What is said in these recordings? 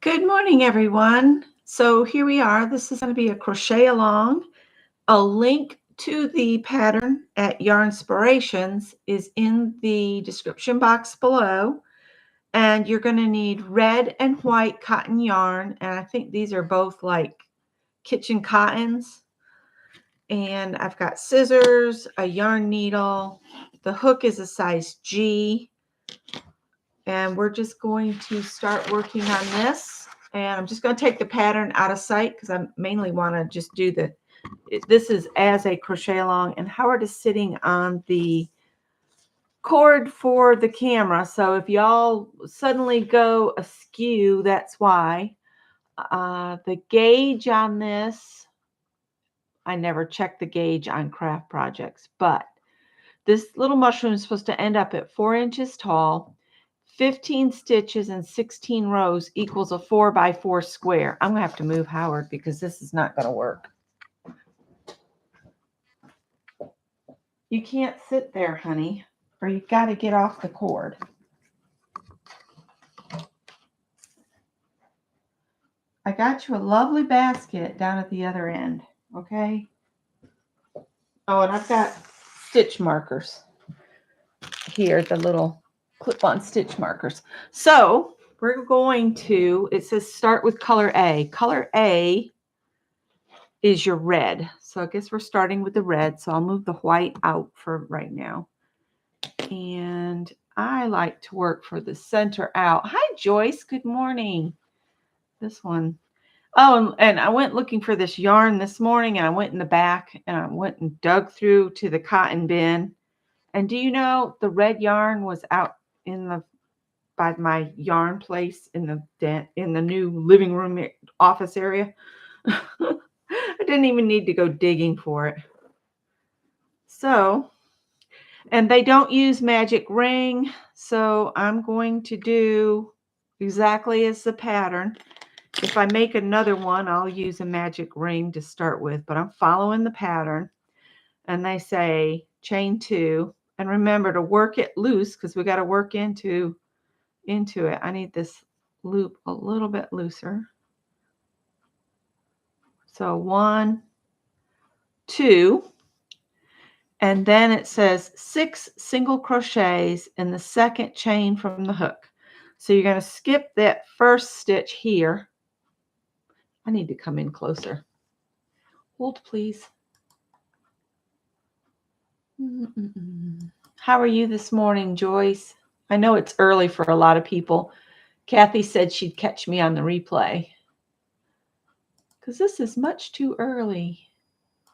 Good morning, everyone. So here we are. This is going to be a crochet along. A link to the pattern at Yarnspirations is in the description box below. And you're going to need red and white cotton yarn. And I think these are both like kitchen cottons. And I've got scissors, a yarn needle. The hook is a size G. And we're just going to start working on this. And I'm just going to take the pattern out of sight because I mainly want to just do this is as a crochet along. And Howard is sitting on the cord for the camera. So if y'all suddenly go askew, that's why. The gauge on this, I never check the gauge on craft projects, but this little mushroom is supposed to end up at 4 inches tall. 15 stitches and 16 rows equals a 4x4 square. I'm going to have to move Howard because this is not going to work. You can't sit there, honey, or you've got to get off the cord. I got you a lovely basket down at the other end, okay? Oh, and I've got stitch markers here, the little clip-on stitch markers. So we're going to, it says start with color A. Color A is your red. So I guess we're starting with the red. So I'll move the white out for right now. And I like to work for the center out. Hi, Joyce. Good morning. This one. Oh, and I went looking for this yarn this morning, and I went in the back and I went and dug through to the cotton bin. And do you know the red yarn was out by my yarn place in the new living room office area? I didn't even need to go digging for it. So, and they don't use magic ring, so I'm going to do exactly as the pattern. If I make another one, I'll use a magic ring to start with, but I'm following the pattern. And they say chain 2, and remember to work it loose because we got to work into it. I need this loop a little bit looser. So 1, 2, and then it says 6 single crochets in the second chain from the hook. So you're going to skip that first stitch here. I need to come in closer. Hold, please. How are you this morning, Joyce? I know it's early for a lot of people. Kathy said she'd catch me on the replay because this is much too early.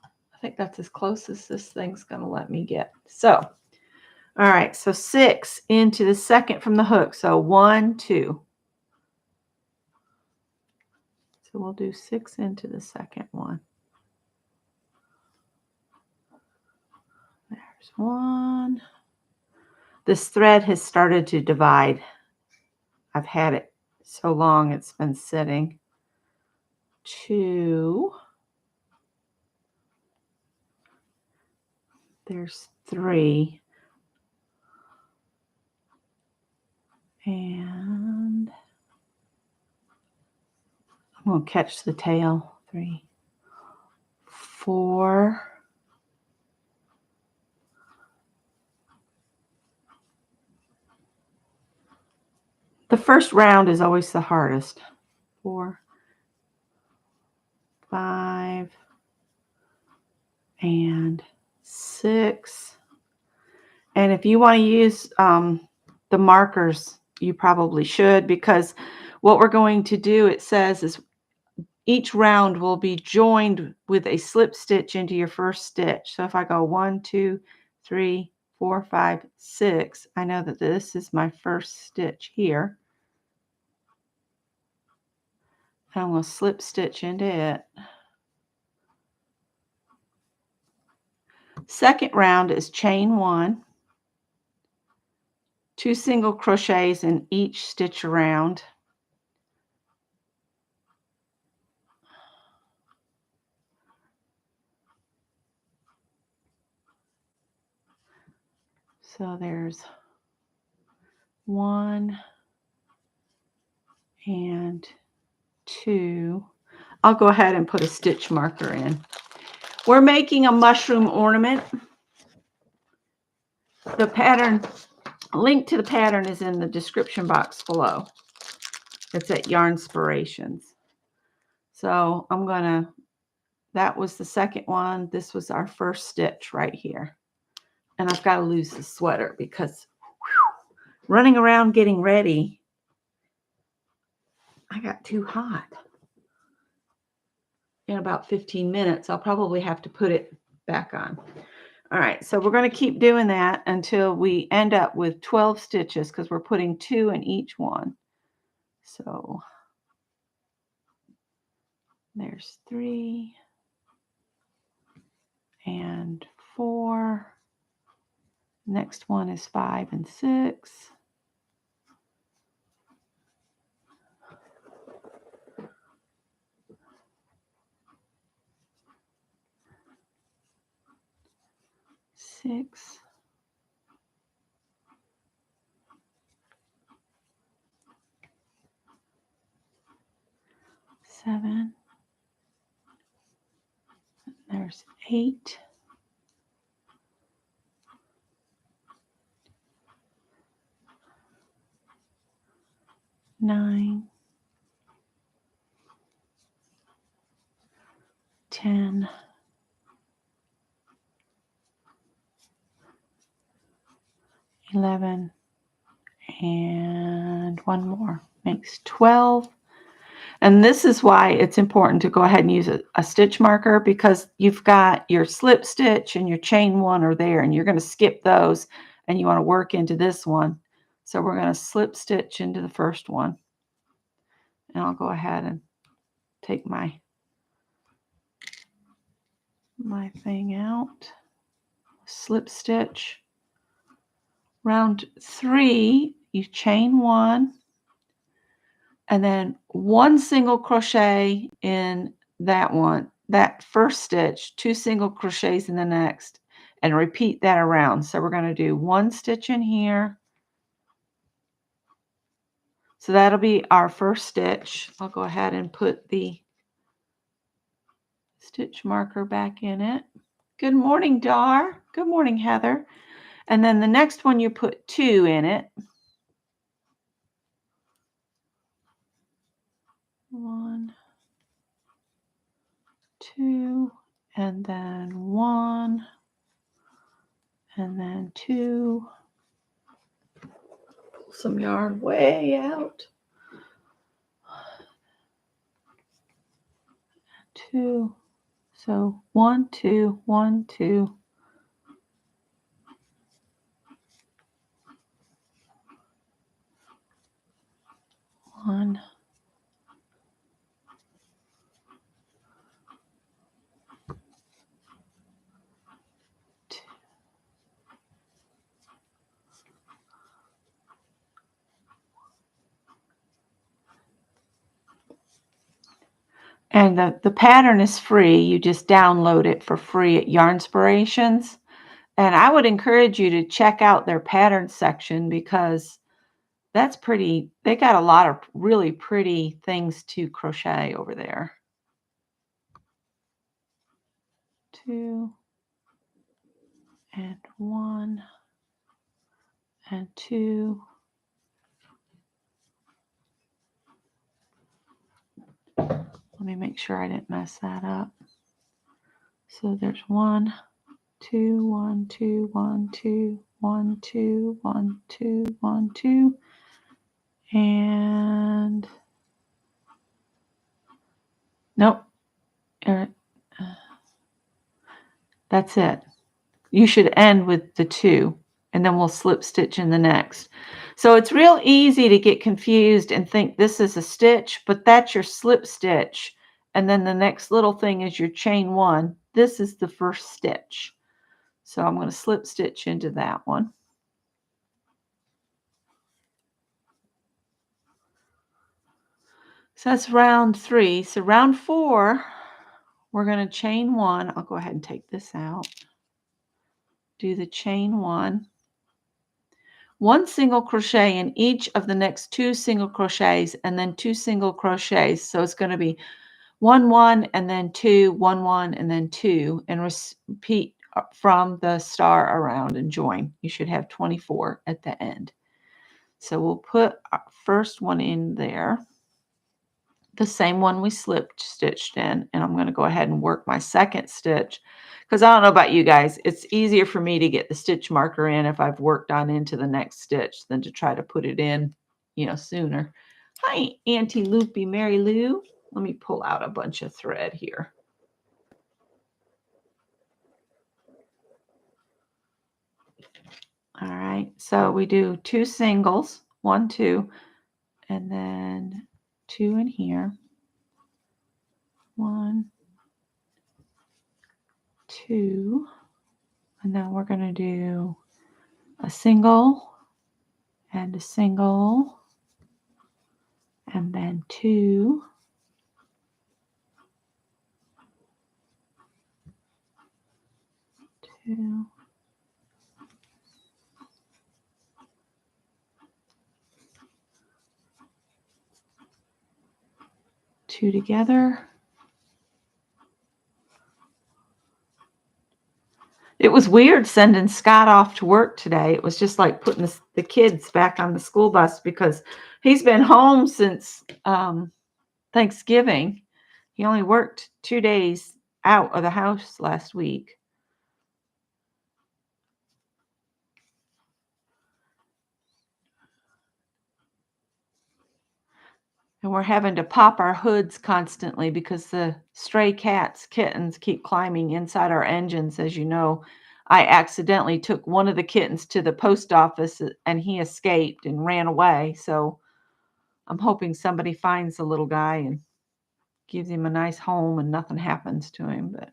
I think that's as close as this thing's going to let me get. So, all right, so 6 into the second from the hook. So 1, 2. So we'll do 6 into the second one. There's 1. This thread has started to divide. I've had it so long it's been sitting. 2. There's 3. And I'm going to catch the tail. 3, 4. The first round is always the hardest. 4, 5, and 6. And if you want to use the markers, you probably should, because what we're going to do, it says, is each round will be joined with a slip stitch into your first stitch. So if I go 1, 2, 3, 4, 5, 6, I know that this is my first stitch here. And I'm going to slip stitch into it. Second round is chain 1, 2 single crochets in each stitch around. So there's 1 and 2. I'll go ahead and put a stitch marker in. We're making a mushroom ornament. The pattern, link to the pattern is in the description box below. It's at Yarnspirations. So I'm gonna, that was the second one. This was our first stitch right here. And I've got to lose the sweater because running around getting ready, I got too hot. In about 15 minutes, I'll probably have to put it back on. All right, so we're going to keep doing that until we end up with 12 stitches because we're putting 2 in each one. So there's 3 and 4. Next one is 5 and 6. Six, 7. There's 8. 9, 10, 11, and one more makes 12. And this is why it's important to go ahead and use a stitch marker, because you've got your slip stitch and your chain 1 are there, and you're going to skip those and you want to work into this one. So we're going to slip stitch into the first one. And I'll go ahead and take my thing out. Slip stitch. Round 3, you chain 1, and then 1 single crochet in that one, that first stitch, 2 single crochets in the next, and repeat that around. So we're going to do 1 stitch in here. So that'll be our first stitch. I'll go ahead and put the stitch marker back in it. Good morning, Dar. Good morning, Heather. And then the next one, you put 2 in it. 1, 2, and then 1, and then 2. Pull some yarn way out. 2. So 1, 2, 1, 2. 1. 2. And the pattern is free. You just download it for free at Yarnspirations. And I would encourage you to check out their pattern section, because that's pretty, they got a lot of really pretty things to crochet over there. 2 and 1 and 2. Let me make sure I didn't mess that up. So there's 1, 2, 1, 2, 1, 2, 1, 2, 1, 2, 1, 2, and nope. That's it. You should end with the 2, and then we'll slip stitch in the next. So it's real easy to get confused and think this is a stitch, but that's your slip stitch. And then the next little thing is your chain 1. This is the first stitch. So I'm going to slip stitch into that one. So that's round 3. So round 4, we're going to chain 1. I'll go ahead and take this out. Do the chain 1. 1 single crochet in each of the next 2 single crochets, and then 2 single crochets. So it's going to be 1 1 and then 2 1 1 and then 2, and repeat from the star around and join. You should have 24 at the end. So we'll put our first one in there, the same one we slip stitched in, and I'm going to go ahead and work my second stitch, because I don't know about you guys, it's easier for me to get the stitch marker in if I've worked on into the next stitch than to try to put it in, sooner. Hi, Auntie Loopy Mary Lou. Let me pull out a bunch of thread here. All right, so we do 2 singles, 1 2, and then 2 in here, 1 2, and then we're going to do a single and a single, and then 2, 2, 2 together. It was weird sending Scott off to work today. It was just like putting the kids back on the school bus, because he's been home since Thanksgiving. He only worked 2 days out of the house last week. And we're having to pop our hoods constantly because the stray kittens keep climbing inside our engines. As you know, I accidentally took one of the kittens to the post office and he escaped and ran away. So I'm hoping somebody finds the little guy and gives him a nice home and nothing happens to him. But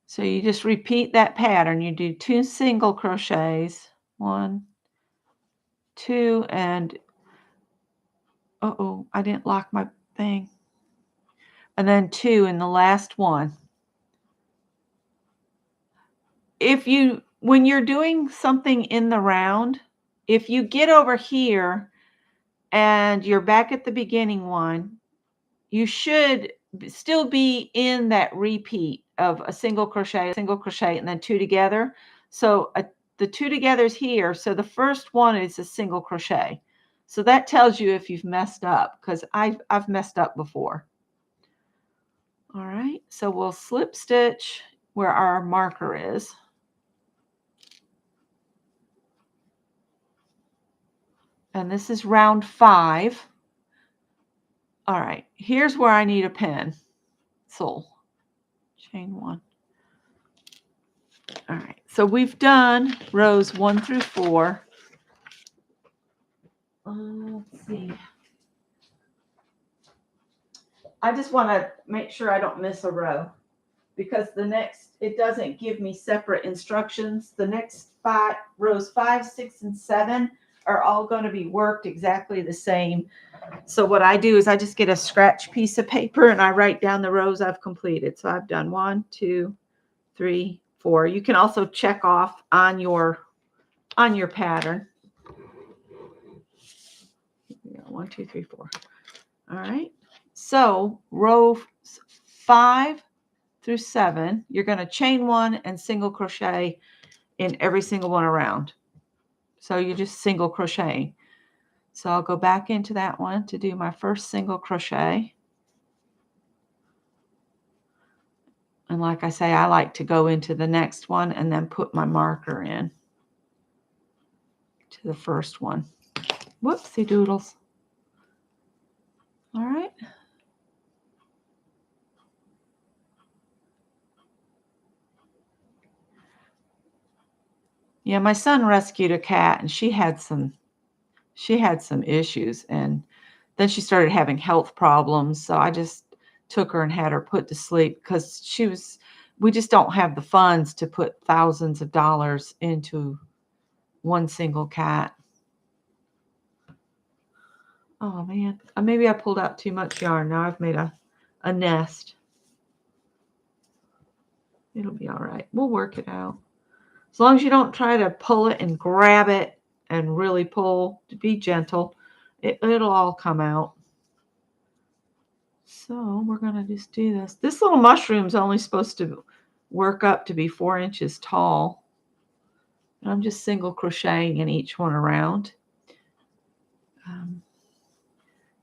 so you just repeat that pattern. You do 2 single crochets, 1, 2, and I didn't lock my thing. And then 2 in the last one. When you're doing something in the round, if you get over here and you're back at the beginning one, you should still be in that repeat of a single crochet, and then 2 together. So the 2 together is here. So the first one is a single crochet. So that tells you if you've messed up, because I've messed up before. All right, so we'll slip stitch where our marker is. And this is round 5. All right, here's where I need a pencil. Chain 1. All right, so we've done rows 1 through 4. Let's see. I just want to make sure I don't miss a row, because it doesn't give me separate instructions. The next rows 5, 6, and 7 are all going to be worked exactly the same. So what I do is I just get a scratch piece of paper and I write down the rows I've completed. So I've done 1, 2, 3, 4. You can also check off on your pattern. 1, 2, 3, 4. All right. So row 5 through 7, you're going to chain 1 and single crochet in every single one around. So you're just single crocheting. So I'll go back into that one to do my first single crochet. And like I say, I like to go into the next one and then put my marker in to the first one. Whoopsie doodles. All right. Yeah, my son rescued a cat and she had some issues, and then she started having health problems. So I just took her and had her put to sleep, because we just don't have the funds to put thousands of dollars into one single cat. Oh man, maybe I pulled out too much yarn. Now I've made a a nest. It'll be all right. We'll work it out. As long as you don't try to pull it and grab it and really pull, to be gentle, it'll all come out. So we're going to just do this. This little mushroom's only supposed to work up to be 4 inches tall. And I'm just single crocheting in each one around.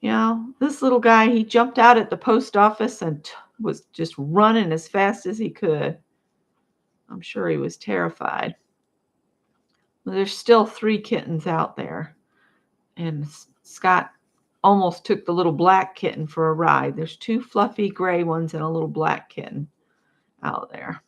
You know, this little guy, he jumped out at the post office and was just running as fast as he could. I'm sure he was terrified. There's still 3 kittens out there. And Scott almost took the little black kitten for a ride. There's 2 fluffy gray ones and a little black kitten out there.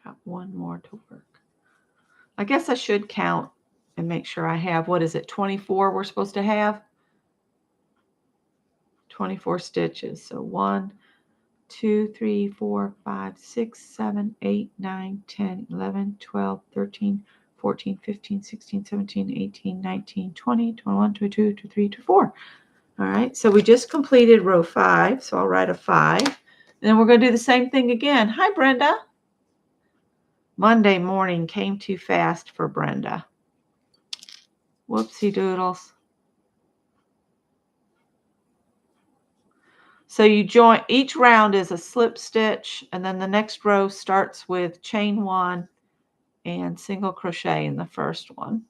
Got 1 more to work. I guess I should count and make sure I have, what is it, 24 we're supposed to have? 24 stitches. So 1, 2, 3, 4, 5, 6, 7, 8, 9, 10, 11, 12, 13, 14, 15, 16, 17, 18, 19, 20, 21, 22, 23, 24. All right, so we just completed row 5, so I'll write a 5. And then we're going to do the same thing again. Hi, Brenda. Monday morning came too fast for Brenda. Whoopsie doodles. So you join, each round is a slip stitch, and then the next row starts with chain 1 and single crochet in the first one.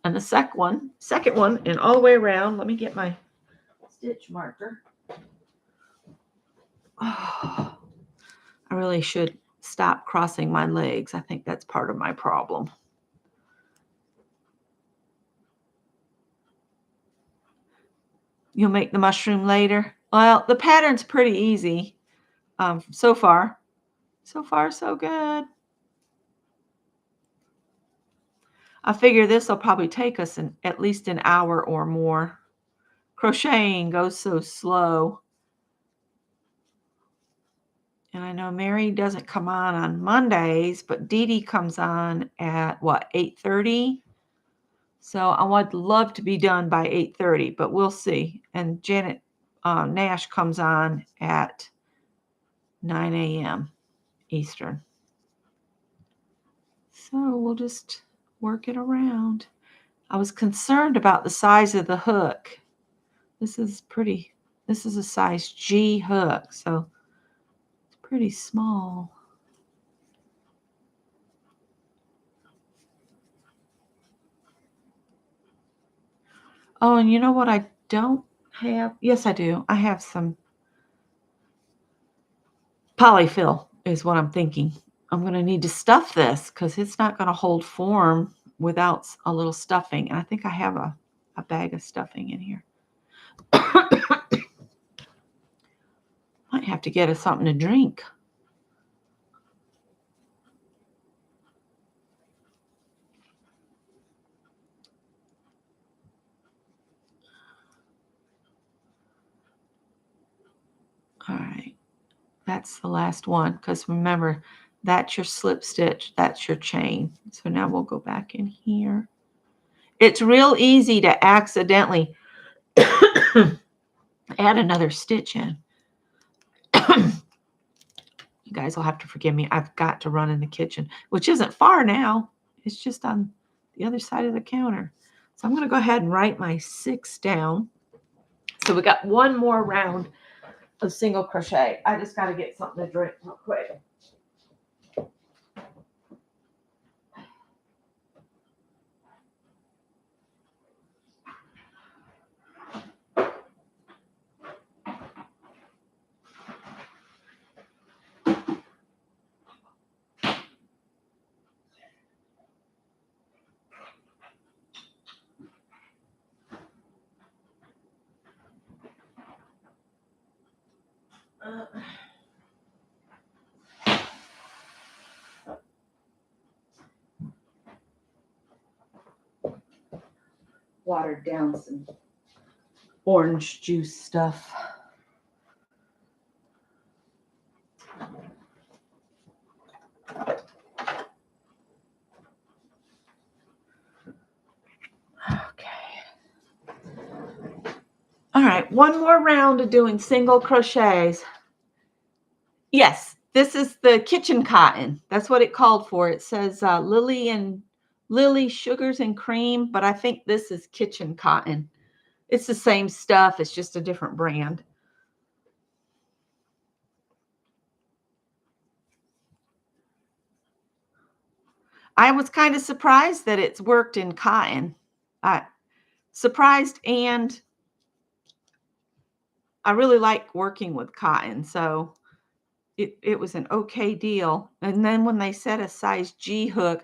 And the second one, and all the way around, let me get my stitch marker. Oh, I really should stop crossing my legs. I think that's part of my problem. You'll make the mushroom later. Well, the pattern's pretty easy so far. So far, so good. I figure this will probably take us at least an hour or more. Crocheting goes so slow. And I know Mary doesn't come on Mondays, but Dee Dee comes on at, what, 8:30? So I would love to be done by 8:30, but we'll see. And Janet Nash comes on at 9 a.m. Eastern. So we'll just work it around. I was concerned about the size of the hook. This is a size G hook, so it's pretty small. Oh, and you know what I don't have? Yes, I do. I have some polyfill is what I'm thinking. I'm going to need to stuff this because it's not going to hold form without a little stuffing. And I think I have a bag of stuffing in here. Might have to get us something to drink. All right. That's the last one because remember, that's your slip stitch. That's your chain. So now we'll go back in here. It's real easy to accidentally add another stitch in. You guys will have to forgive me. I've got to run in the kitchen, which isn't far now. It's just on the other side of the counter. So I'm going to go ahead and write my 6 down. So we got 1 more round of single crochet. I just got to get something to drink real quick. Watered down some orange juice stuff. All right, one more round of doing single crochets. Yes, this is the kitchen cotton. That's what it called for. It says Lily Sugars and Cream, but I think this is kitchen cotton. It's the same stuff. It's just a different brand. I was kind of surprised that it's worked in cotton. Surprised, and I really like working with cotton, so it was an okay deal. And then when they said a size G hook,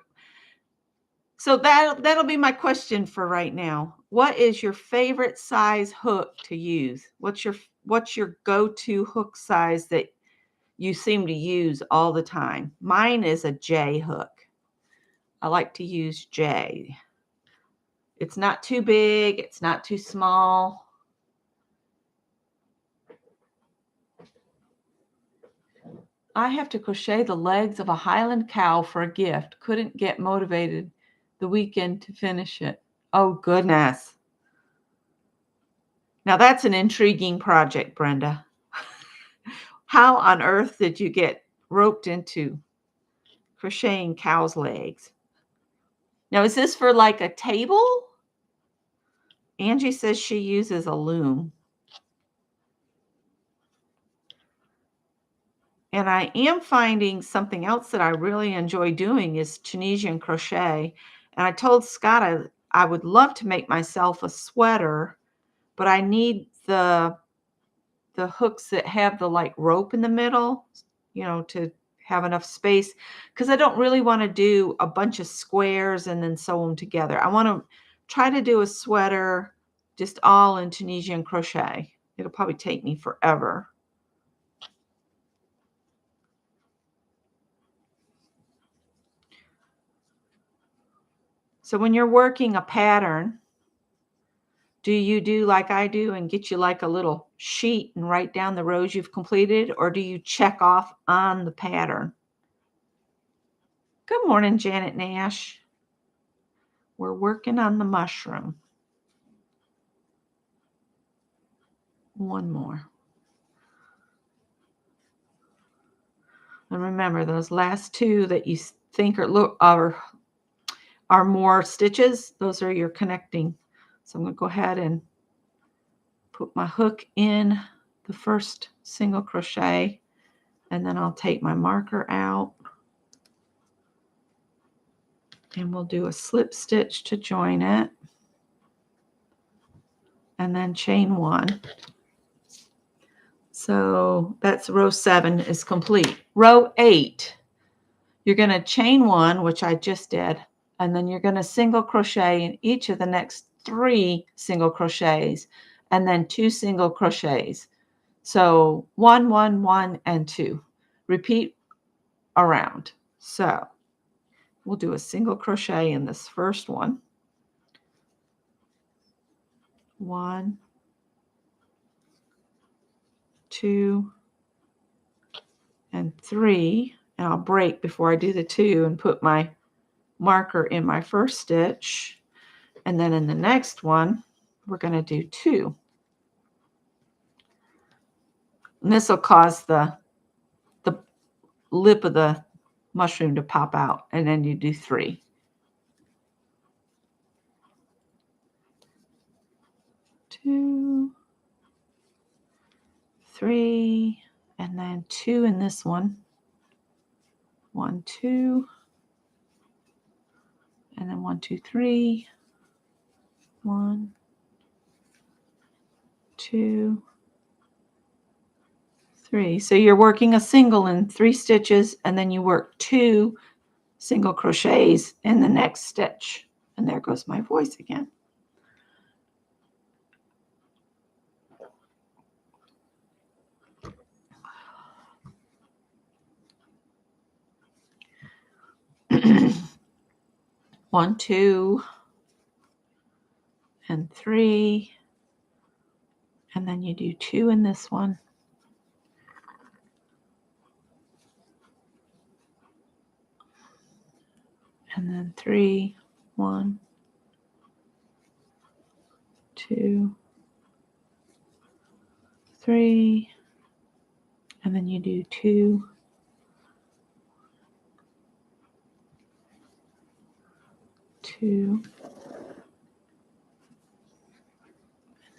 so that'll be my question for right now. What is your favorite size hook to use? What's your go-to hook size that you seem to use all the time? Mine is a J hook. I like to use J. It's not too big, it's not too small. I have to crochet the legs of a Highland cow for a gift. Couldn't get motivated the weekend to finish it. Oh, goodness. Now that's an intriguing project, Brenda. How on earth did you get roped into crocheting cow's legs? Now, is this for like a table? Angie says she uses a loom. And I am finding something else that I really enjoy doing is Tunisian crochet. And I told Scott I would love to make myself a sweater, but I need the hooks that have the like rope in the middle, to have enough space, because I don't really want to do a bunch of squares and then sew them together. I want to try to do a sweater just all in Tunisian crochet. It'll probably take me forever. So when you're working a pattern, do you do like I do and get you like a little sheet and write down the rows you've completed, or do you check off on the pattern? Good morning, Janet Nash. We're working on the mushroom. One more. And remember, those last two that you think are more stitches, those are your connecting. So I'm going to go ahead and put my hook in the first single crochet, and then I'll take my marker out, and we'll do a slip stitch to join it, and then chain one. So that's row 7 is complete. Row 8, you're going to chain one, which I just did, and then you're going to single crochet in each of the next 3 single crochets, and then 2 single crochets. So 1, 1, 1, and 2. Repeat around. So we'll do a single crochet in this first one. 1, 2, and 3. And I'll break before I do the 2 and put my marker in my first stitch. And then in the next one, we're going to do 2. And this will cause the lip of the mushroom to pop out. And then you do 3. 2, 3, and then 2 in this one. 1, 2, and then 1, 2, 3. 1, 2, 3. So you're working a single in 3 stitches, and then you work 2 single crochets in the next stitch. And there goes my voice again. 1, 2, and 3, and then you do 2 in this one. And then 3, 1, 2, 3, and then you do 2, 2,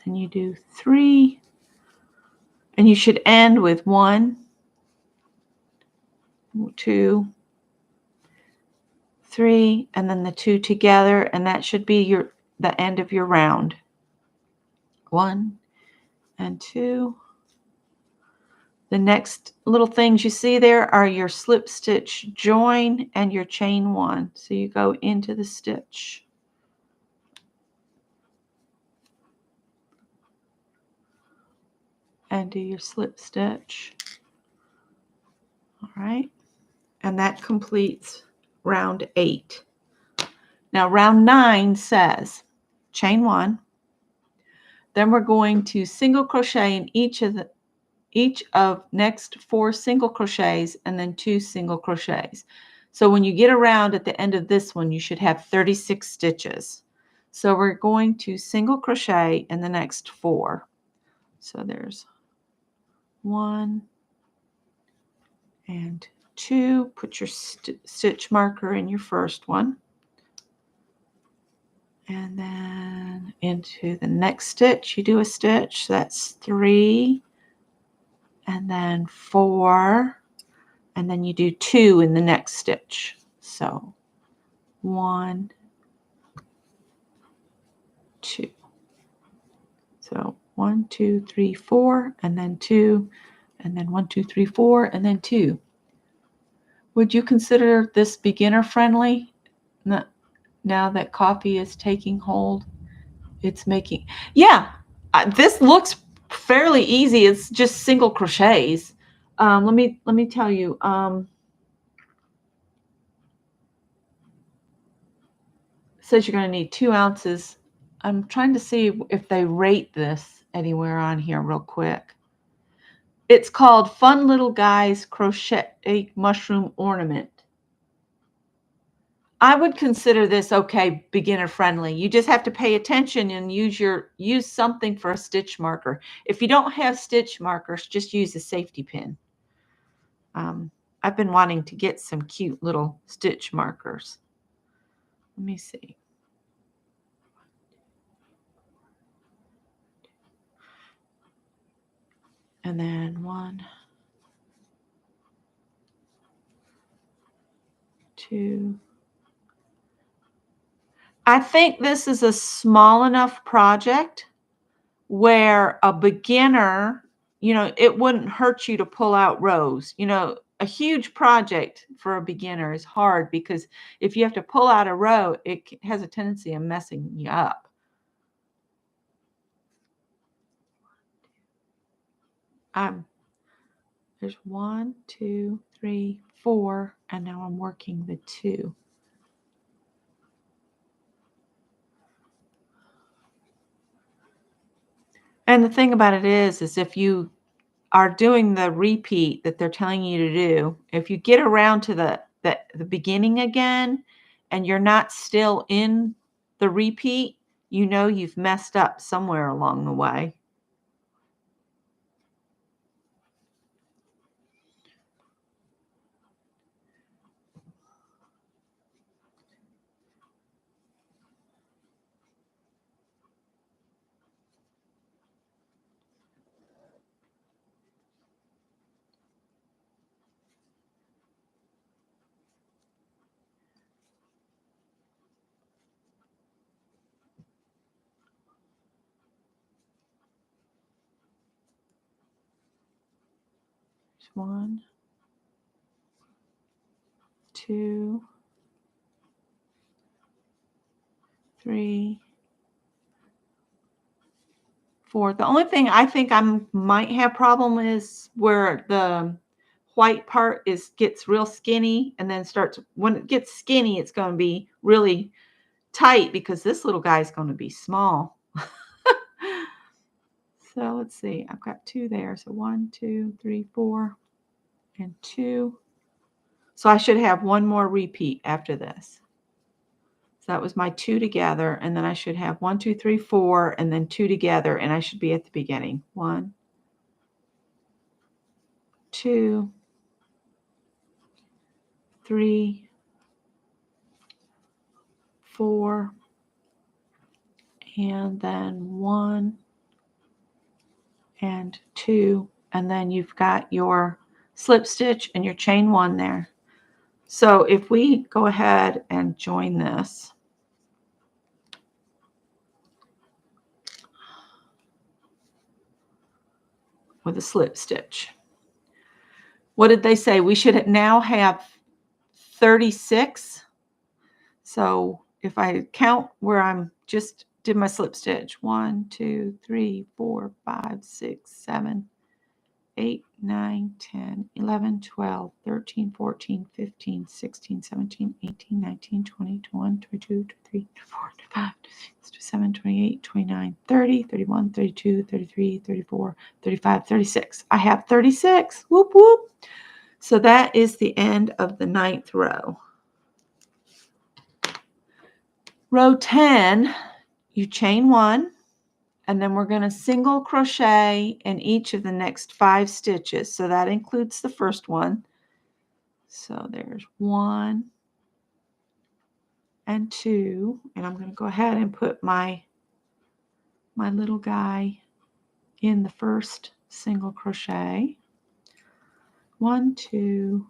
and you do 3, and you should end with 1, 2, 3, and then the 2 together, and that should be the end of your round. 1 and 2. The next little things you see there are your slip stitch join and your chain 1. So you go into the stitch. And do your slip stitch. All right. And that completes round 8. Now round 9 says chain 1. Then we're going to single crochet in each of next 4 single crochets and then 2 single crochets. So when you get around at the end of this one, you should have 36 stitches. So we're going to single crochet in the next 4. So there's 1 and 2. Put your stitch marker in your first one. And then into the next stitch, you do a stitch. That's 3, and then 4, and then you do 2 in the next stitch. So 1, 2. So 1, 2, 3, 4, and then 2, and then 1, 2, 3, 4, and then 2. Would you consider this beginner friendly? Now that coffee is taking hold, it's making, yeah, this looks fairly easy. It's just single crochets. Let me tell you. It says you're going to need 2 ounces. I'm trying to see if they rate this anywhere on here real quick. It's called Fun Little Guys Crochet Mushroom Ornament. I would consider this okay, beginner friendly. You just have to pay attention and use something for a stitch marker. If you don't have stitch markers, just use a safety pin. I've been wanting to get some cute little stitch markers. Let me see. And then 1, 2. I think this is a small enough project where a beginner, it wouldn't hurt you to pull out rows. A huge project for a beginner is hard because if you have to pull out a row, it has a tendency of messing you up. There's 1, 2, 3, 4, and now I'm working the 2. And the thing about it is if you are doing the repeat that they're telling you to do, if you get around to the beginning again and you're not still in the repeat, you've messed up somewhere along the way. There's 1, 2, 3, 4. The only thing I think I might have problem is where the white part gets real skinny and then starts, when it gets skinny, it's going to be really tight because this little guy is going to be small. So let's see, I've got 2 there. So 1, 2, 3, 4, and 2. So I should have one more repeat after this. So that was my 2 together, and then I should have 1, 2, 3, 4, and then 2 together, and I should be at the beginning. 1, 2, 3, 4, and then 1 and 2, and then you've got your slip stitch and your chain 1 there. So if we go ahead and join this with a slip stitch, what did they say? We should now have 36. So if I count where I'm just did my slip stitch, 1, 2, 3, 4, 5, 6, 7, 8, 9, 10, 11, 12, 13, 14, 15, 16, 17, 18, 19, 20, 21, 22, 23, 24, 25, 26, 27, 28, 29, 30, 31, 32, 33, 34, 35, 36. I have 36. Whoop, whoop. So that is the end of the 9th row. Row 10, you chain 1, and then we're going to single crochet in each of the next 5 stitches. So that includes the first one. So there's 1 and 2, and I'm going to go ahead and put my little guy in the first single crochet. 1, 2,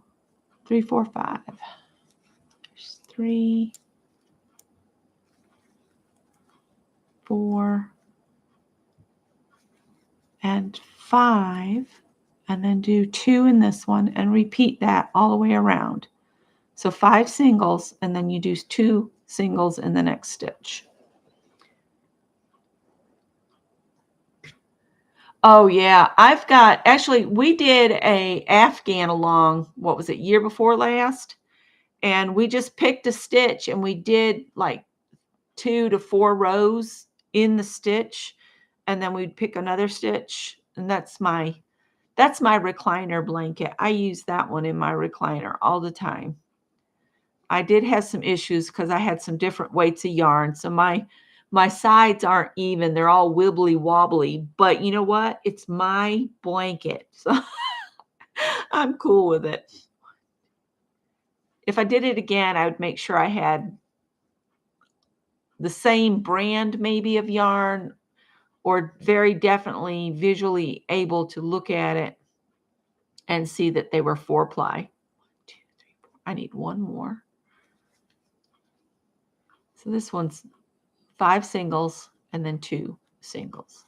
3, 4, 5. There's 3, 4, and 5, and then do 2 in this one and repeat that all the way around. So 5 singles, and then you do 2 singles in the next stitch. Oh yeah, I've got, actually we did a Afghan along, what was it, year before last? And we just picked a stitch and we did like 2 to 4 rows in the stitch, and then we'd pick another stitch, and that's my recliner blanket. I use that one in my recliner all the time. I did have some issues because I had some different weights of yarn. So my sides aren't even. They're all wibbly wobbly. But you know what? It's my blanket. So I'm cool with it. If I did it again, I would make sure I had the same brand maybe of yarn, or very definitely visually able to look at it and see that they were 4-ply. 2, 3, 4. I need one more. So this one's 5 singles and then 2 singles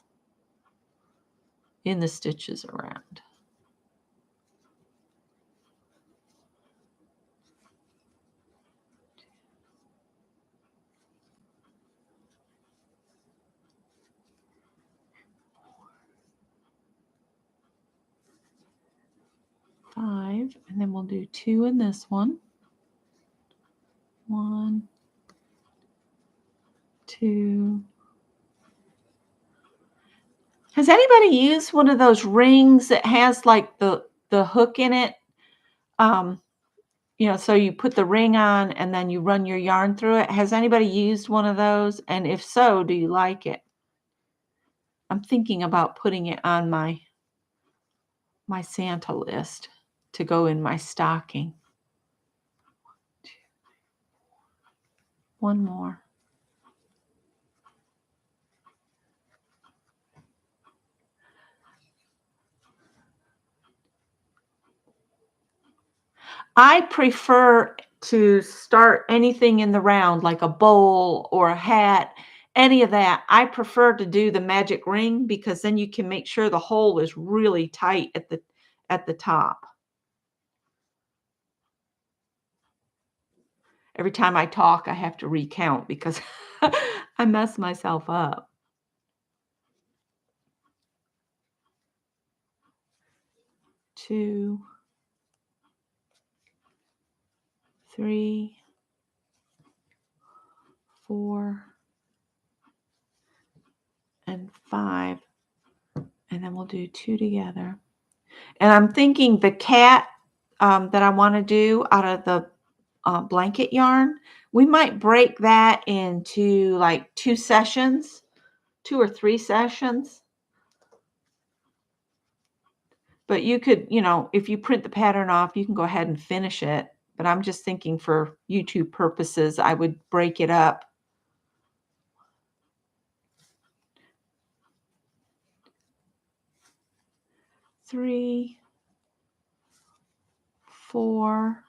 in the stitches around. Five, and then we'll do 2 in this one. 1, 2. Has anybody used one of those rings that has like the hook in it? So you put the ring on and then you run your yarn through it. Has anybody used one of those? And if so, do you like it? I'm thinking about putting it on my Santa list to go in my stocking. 1 more. I prefer to start anything in the round, like a bowl or a hat, any of that. I prefer to do the magic ring because then you can make sure the hole is really tight at the top. Every time I talk, I have to recount because I mess myself up. 2, 3, 4, and 5, and then we'll do 2 together. And I'm thinking the cat that I want to do out of the blanket yarn, we might break that into like 2 sessions, 2 or 3 sessions. But you could, if you print the pattern off, you can go ahead and finish it. But I'm just thinking for YouTube purposes, I would break it up. Three, 4,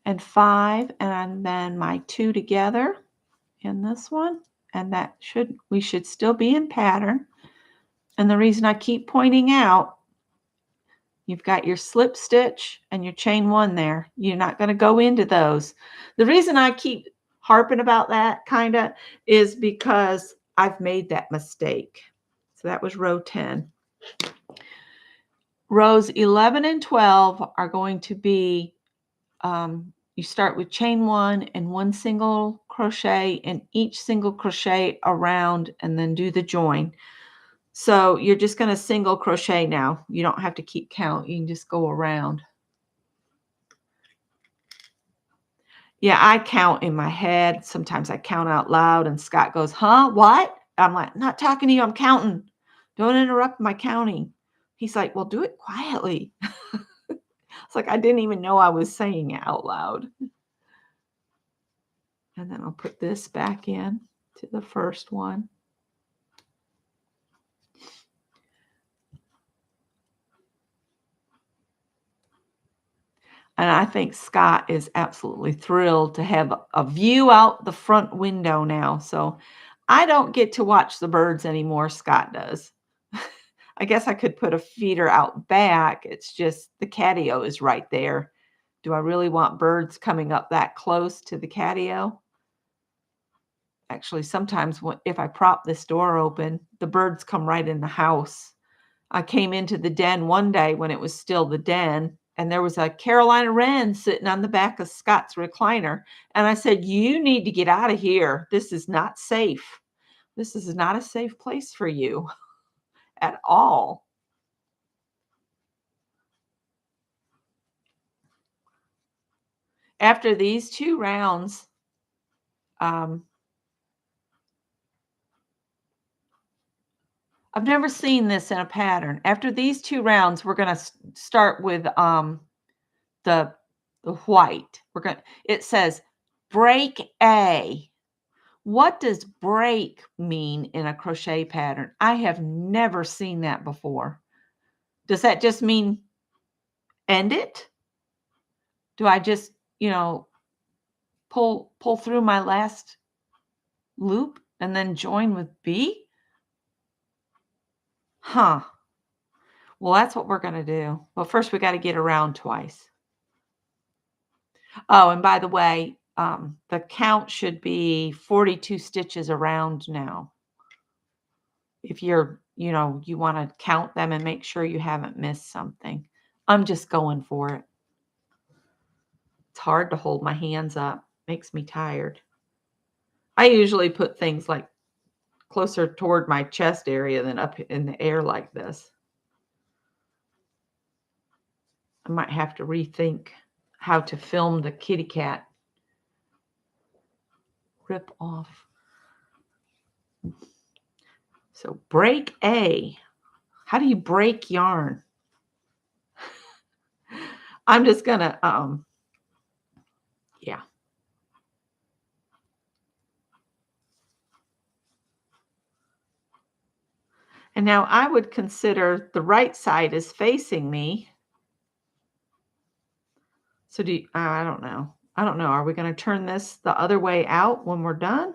and 5, and then my 2 together in this one. And we should still be in pattern. And the reason I keep pointing out, you've got your slip stitch and your chain 1 there. You're not going to go into those. The reason I keep harping about that is because I've made that mistake. So that was row 10. Rows 11 and 12 are going to be, you start with chain 1 and 1 single crochet in each single crochet around, and then do the join. So you're just going to single crochet now. You don't have to keep count. You can just go around. Yeah, I count in my head. Sometimes I count out loud, and Scott goes, "Huh? What?" I'm like, "Not talking to you. I'm counting. Don't interrupt my counting." He's like, "Well, do it quietly." It's like I didn't even know I was saying it out loud. And then I'll put this back in to the first one. And I think Scott is absolutely thrilled to have a view out the front window now. So I don't get to watch the birds anymore. Scott does. I guess I could put a feeder out back. It's just the catio is right there. Do I really want birds coming up that close to the catio? Actually, sometimes if I prop this door open, the birds come right in the house. I came into the den one day when it was still the den, and there was a Carolina wren sitting on the back of Scott's recliner. And I said, "You need to get out of here. This is not safe. This is not a safe place for you at all." After these 2 rounds, I've never seen this in a pattern. After these 2 rounds, we're going to start with the white. It says break A. What does break mean in a crochet pattern? I have never seen that before. Does that just mean end it? Do I just, pull through my last loop and then join with B? Huh. Well, that's what we're going to do. Well, first we got to get around twice. Oh, and by the way, the count should be 42 stitches around now. If you're, you want to count them and make sure you haven't missed something. I'm just going for it. It's hard to hold my hands up. Makes me tired. I usually put things like closer toward my chest area than up in the air like this. I might have to rethink how to film the kitty cat rip off. So break A. How do you break yarn? I'm just gonna, yeah. And now I would consider the right side is facing me. So I don't know. I don't know. Are we going to turn this the other way out when we're done?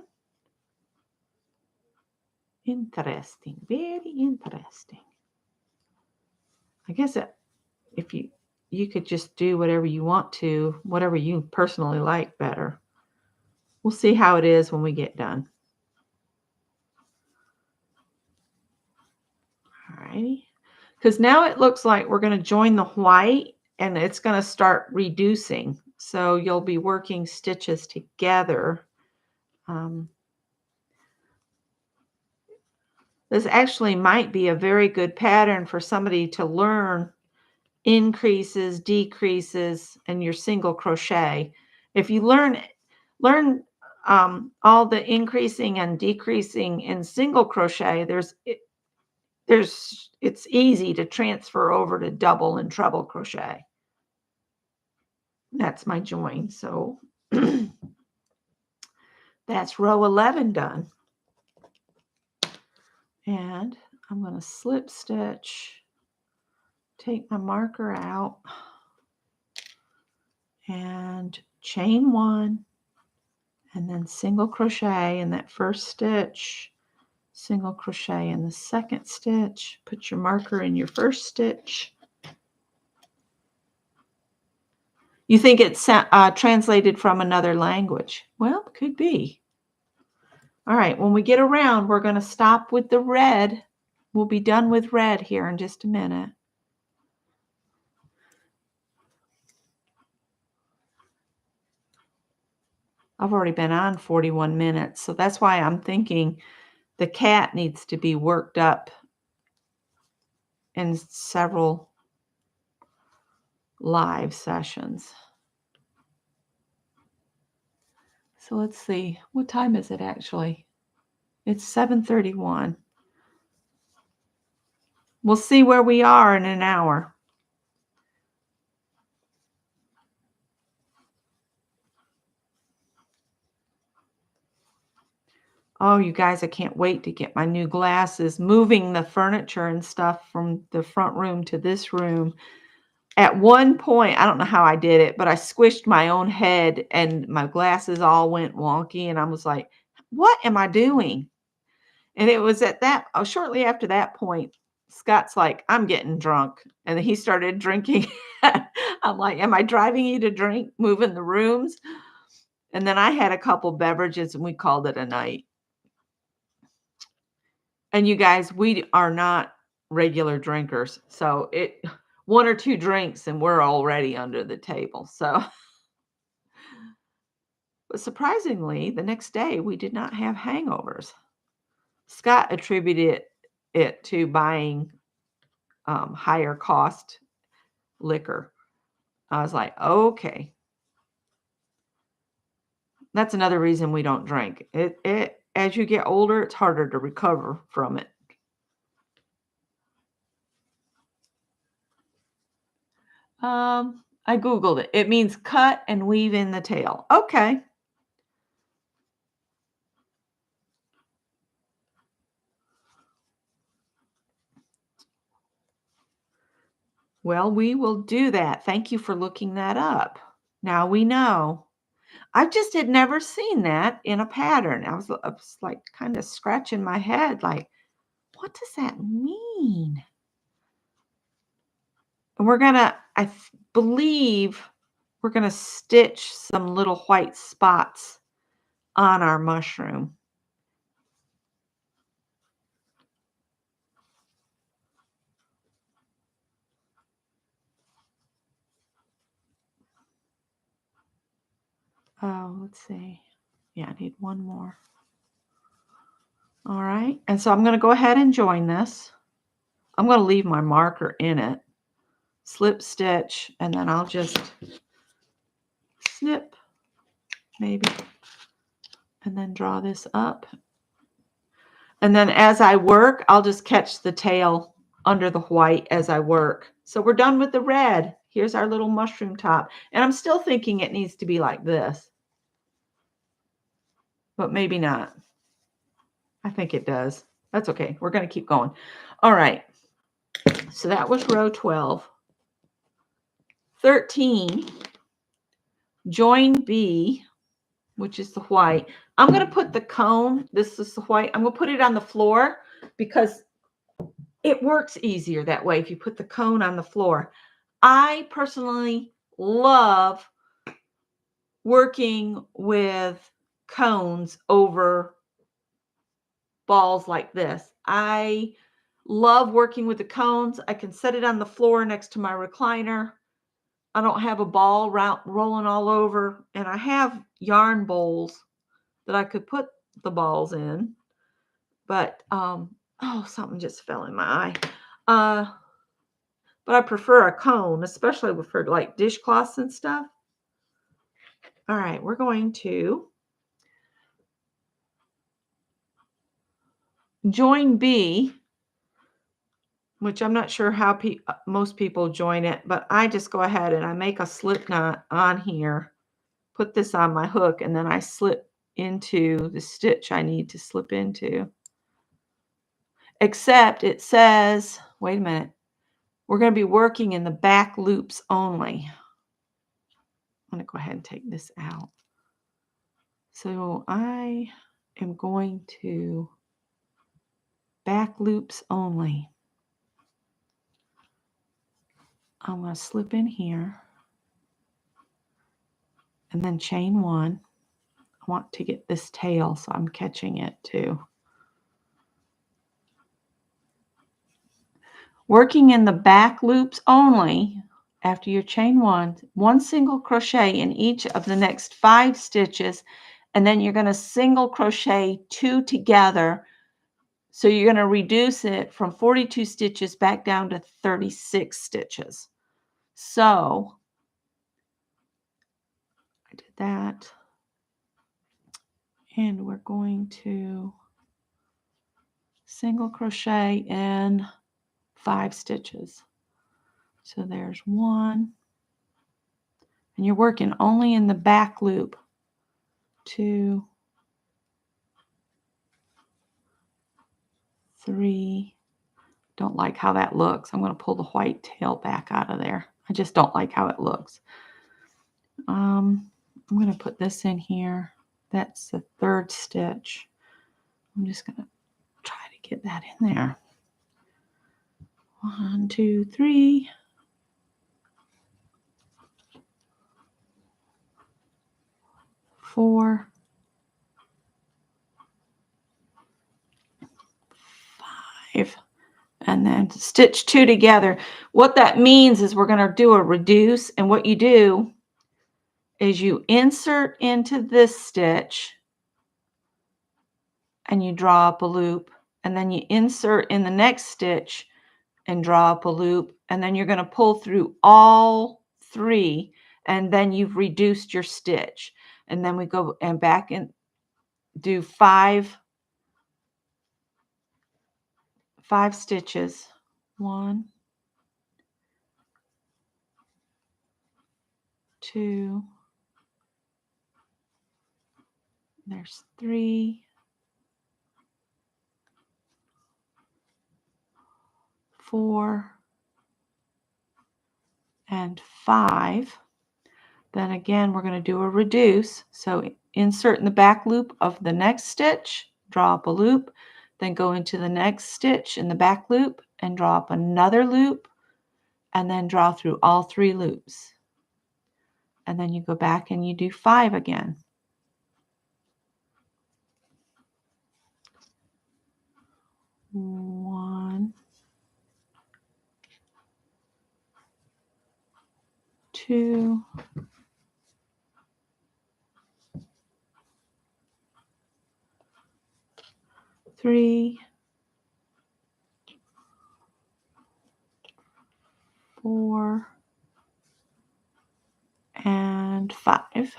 Interesting. Very interesting. I guess if you could just do whatever you want to, whatever you personally like better. We'll see how it is when we get done. All righty. Because now it looks like we're going to join the white and it's going to start reducing. So you'll be working stitches together. This actually might be a very good pattern for somebody to learn increases, decreases, and your single crochet. If you learn all the increasing and decreasing in single crochet, it's easy to transfer over to double and treble crochet. That's my join. So that's row 11 done. And I'm going to slip stitch, take my marker out, and chain 1, and then single crochet in that first stitch, single crochet in the second stitch, put your marker in your first stitch. You think it's translated from another language? Well, could be. All right, when we get around, we're going to stop with the red. We'll be done with red here in just a minute. I've already been on 41 minutes, so that's why I'm thinking the cat needs to be worked up in several live sessions. So let's see, what time is it actually? It's 7:31. We'll see where we are in an hour. Oh, you guys, I can't wait to get my new glasses. Moving the furniture and stuff from the front room to this room. At one point, I don't know how I did it, but I squished my own head and my glasses all went wonky. And I was like, what am I doing? And it was at that, shortly after that point, Scott's like, I'm getting drunk. And then he started drinking. I'm like, am I driving you to drink, moving the rooms? And then I had a couple beverages and we called it a night. And you guys, we are not regular drinkers. So one or two drinks and we're already under the table. So, but surprisingly, the next day we did not have hangovers. Scott attributed it to buying higher cost liquor. I was like, okay. That's another reason we don't drink. It as you get older, it's harder to recover from it. I Googled it. It means cut and weave in the tail. Okay. Well, we will do that. Thank you for looking that up. Now we know. I just had never seen that in a pattern. I was like kind of scratching my head like, what does that mean? And we're going to, believe we're going to stitch some little white spots on our mushroom. Oh, let's see. Yeah, I need one more. All right. And so I'm going to go ahead and join this. I'm going to leave my marker in it, slip stitch, and then I'll just snip maybe, and then draw this up. And then as I work, I'll just catch the tail under the white as I work. So we're done with the red. Here's our little mushroom top. And I'm still thinking it needs to be like this, but maybe not. I think it does. That's okay. We're going to keep going. All right. So that was row 12. 13, join B, which is the white. I'm going to put the cone, this is the white, I'm going to put it on the floor because it works easier that way if you put the cone on the floor. I personally love working with cones over balls like this. I love working with the cones. I can set it on the floor next to my recliner I don't have a ball rolling all over, and I have yarn bowls that I could put the balls in, but oh, something just fell in my eye. But I prefer a cone, especially for like dishcloths and stuff. All right, we're going to join B, which I'm not sure how most people join it, but I just go ahead and I make a slip knot on here, put this on my hook, and then I slip into the stitch I need to slip into. Except it says, wait a minute, we're going to be working in the back loops only. I'm going to go ahead and take this out. So I am going to back loops only. I'm going to slip in here and then chain one. I want to get this tail, so I'm catching it too. Working in the back loops only, after you chain one single crochet in each of the next 5 stitches, and then you're going to single crochet 2 together. So you're going to reduce it from 42 stitches back down to 36 stitches. So I did that. And we're going to single crochet in 5 stitches. So there's 1. And you're working only in the back loop. 2, 3. Don't like how that looks. I'm going to pull the white tail back out of there. I just don't like how it looks. I'm going to put this in here. That's the 3rd stitch. I'm just going to try to get that in there. 1, 2, 3. 4, 5, and then stitch 2 together. What that means is we're going to do a reduce, and what you do is you insert into this stitch and you draw up a loop, and then you insert in the next stitch and draw up a loop, and then you're going to pull through all 3, and then you've reduced your stitch. And then we go and back and do 5 stitches. 1, 2, there's 3, 4, and 5. Then again, we're going to do a reduce. So insert in the back loop of the next stitch, draw up a loop, then go into the next stitch in the back loop and draw up another loop, and then draw through all 3 loops. And then you go back and you do 5 again. One, 2, 3, 4, and 5.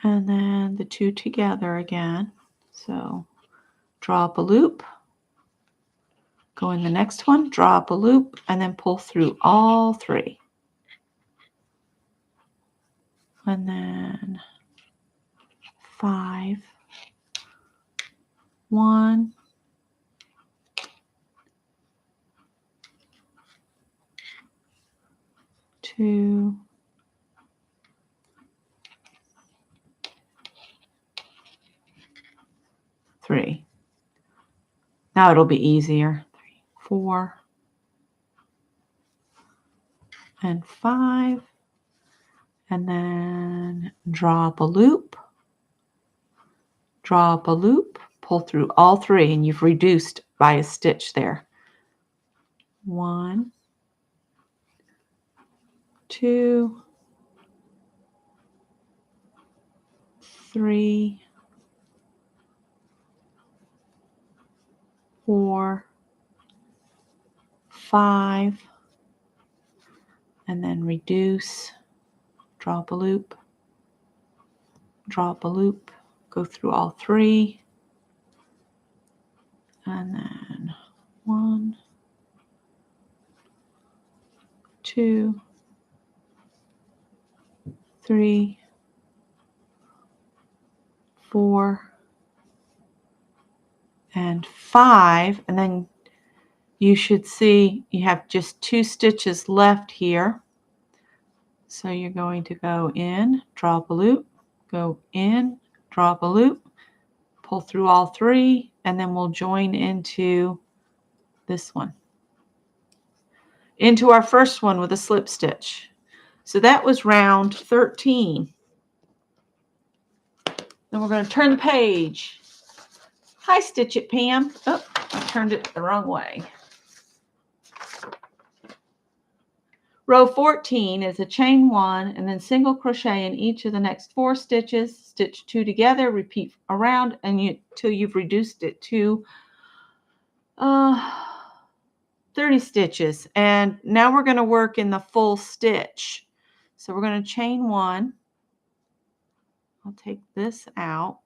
And then the 2 together again. So draw up a loop, go in the next one, draw up a loop, and then pull through all 3. And then 5, 1, 2, 3. Now it'll be easier. 3, 4, and 5. And then draw up a loop, draw up a loop, pull through all 3, and you've reduced by a stitch there. 1, 2, 3, 4, 5, and then reduce, draw up a loop, draw up a loop, go through all 3, and then 1, 2, 3, 4, and 5, and then you should see you have just 2 stitches left here. So you're going to go in, draw up a loop, go in, draw up a loop, pull through all 3, and then we'll join into this one, into our first one with a slip stitch. So that was round 13. Then we're going to turn the page. Hi, Stitch It Pam. Oh, I turned it the wrong way. Row 14 is a chain 1 and then single crochet in each of the next 4 stitches, stitch 2 together, repeat around until you've reduced it to 30 stitches. And now we're going to work in the full stitch. So we're going to chain 1. I'll take this out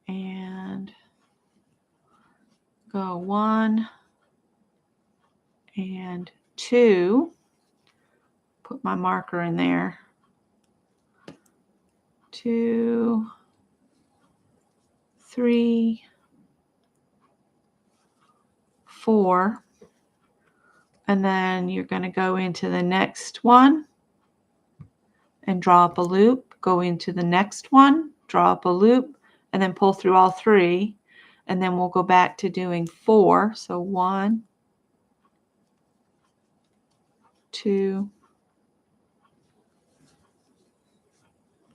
and go 1 and 2. Put my marker in there. 2, 3, 4, and then you're going to go into the next one and draw up a loop, go into the next one, draw up a loop, and then pull through all 3, and then we'll go back to doing 4. So 1, 2,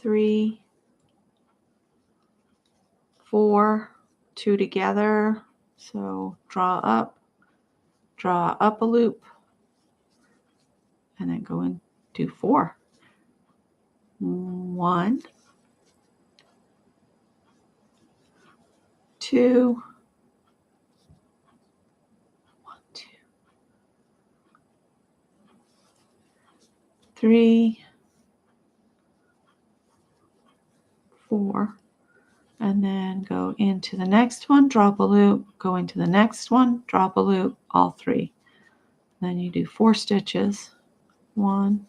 3, 4, 2 together. So draw up a loop, and then go into 4. 1, 2, 1, 2, 3, 4, and then go into the next one, drop a loop, go into the next one, drop a loop, all 3. Then you do 4 stitches. 1,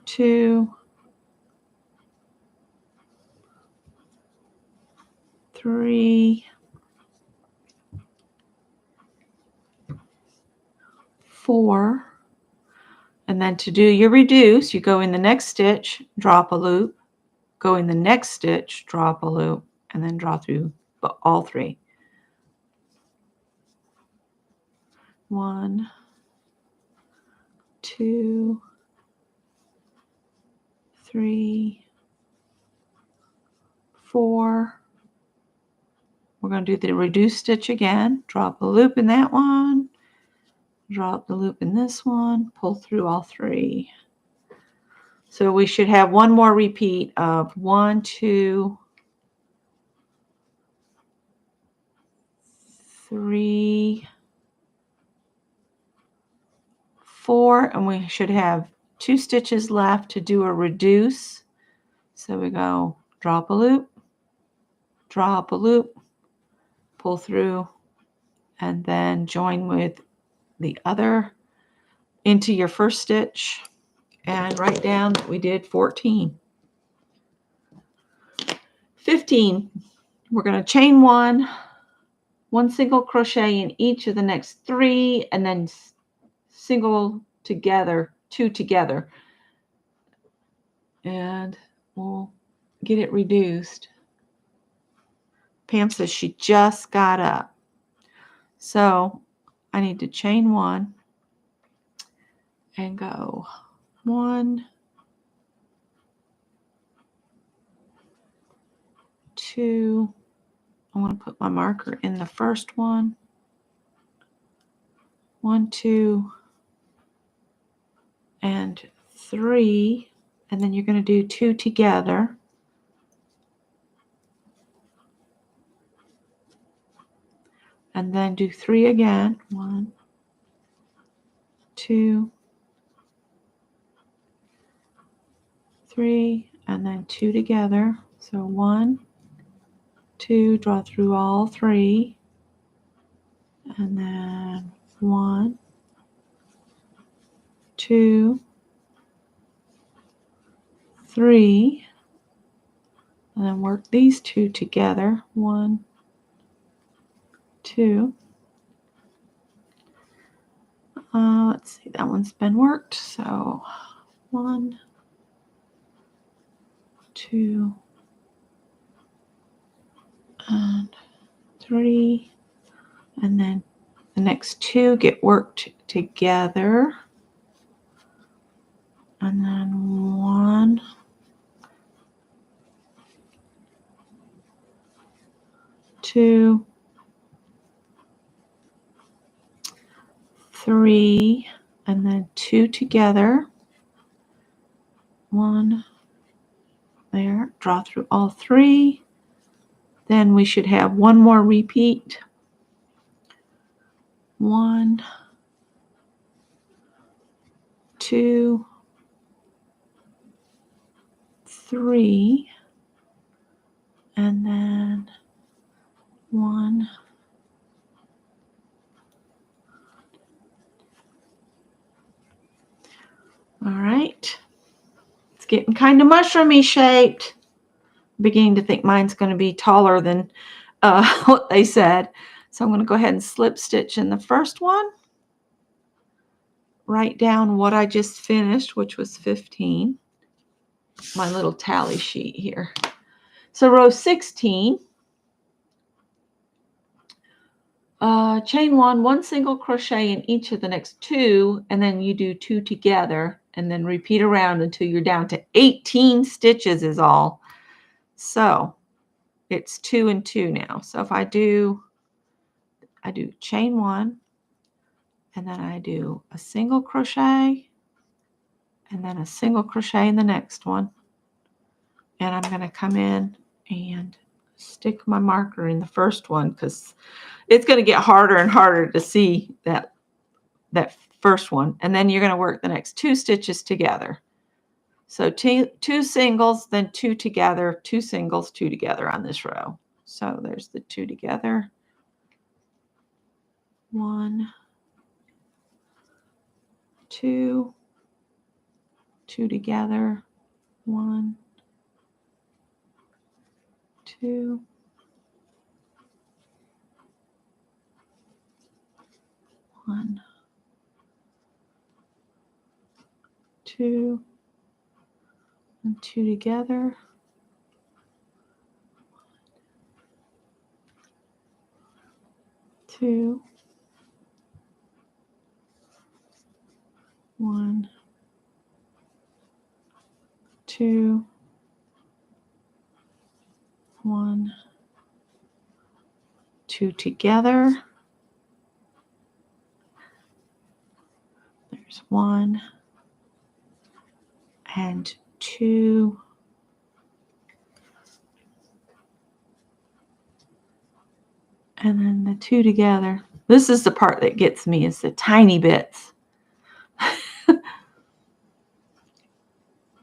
2, 3, 4, and then to do your reduce, you go in the next stitch, drop a loop, go in the next stitch, drop a loop, and then draw through all 3. 1, 2, 3, 4. We're going to do the reduce stitch again, drop a loop in that one, drop the loop in this one, pull through all 3. So we should have one more repeat of 1, 2, 3, 4, and we should have 2 stitches left to do a reduce. So we go drop a loop, pull through, and then join with the other into your first stitch, and write down that we did 14. 15, we're going to chain 1 single crochet in each of the next 3, and then single together, 2 together, and we'll get it reduced. Pam says she just got up, so I need to chain 1 and go 1, 2. I want to put my marker in the first one. 1, 2, and 3. And then you're going to do 2 together. And then do 3 again. 1, 2, 3, and then 2 together. So 1, 2, draw through all 3, and then 1, 2, 3, and then work these 2 together. 1, 2. Let's see, that one's been worked. So 1, 2, and 3, and then the next 2 get worked together, and then 1, 2, 3, and then 2 together. 1 there, draw through all 3. Then we should have one more repeat. 1, 2, 3, and then 1. All right. It's getting kind of mushroomy shaped. I'm beginning to think mine's going to be taller than what they said. So I'm going to go ahead and slip stitch in the first one. Write down what I just finished, which was 15. My little tally sheet here. So row 16, chain 1 single crochet in each of the next 2, and then you do 2 together, and then repeat around until you're down to 18 stitches is all. So it's 2 and 2 now. So if I do chain 1, and then I do a single crochet, and then a single crochet in the next one, and I'm going to come in and stick my marker in the first one because it's going to get harder and harder to see that first one. And then you're going to work the next 2 stitches together. So 2 singles, then 2 together, 2 singles, 2 together on this row. So there's the 2 together. 1, 2, 2 together. 1, 2, 1, 2, and 2 together. 2, 1, 2, 1, 2 together. There's 1 and 2. And then the 2 together. This is the part that gets me, is the tiny bits.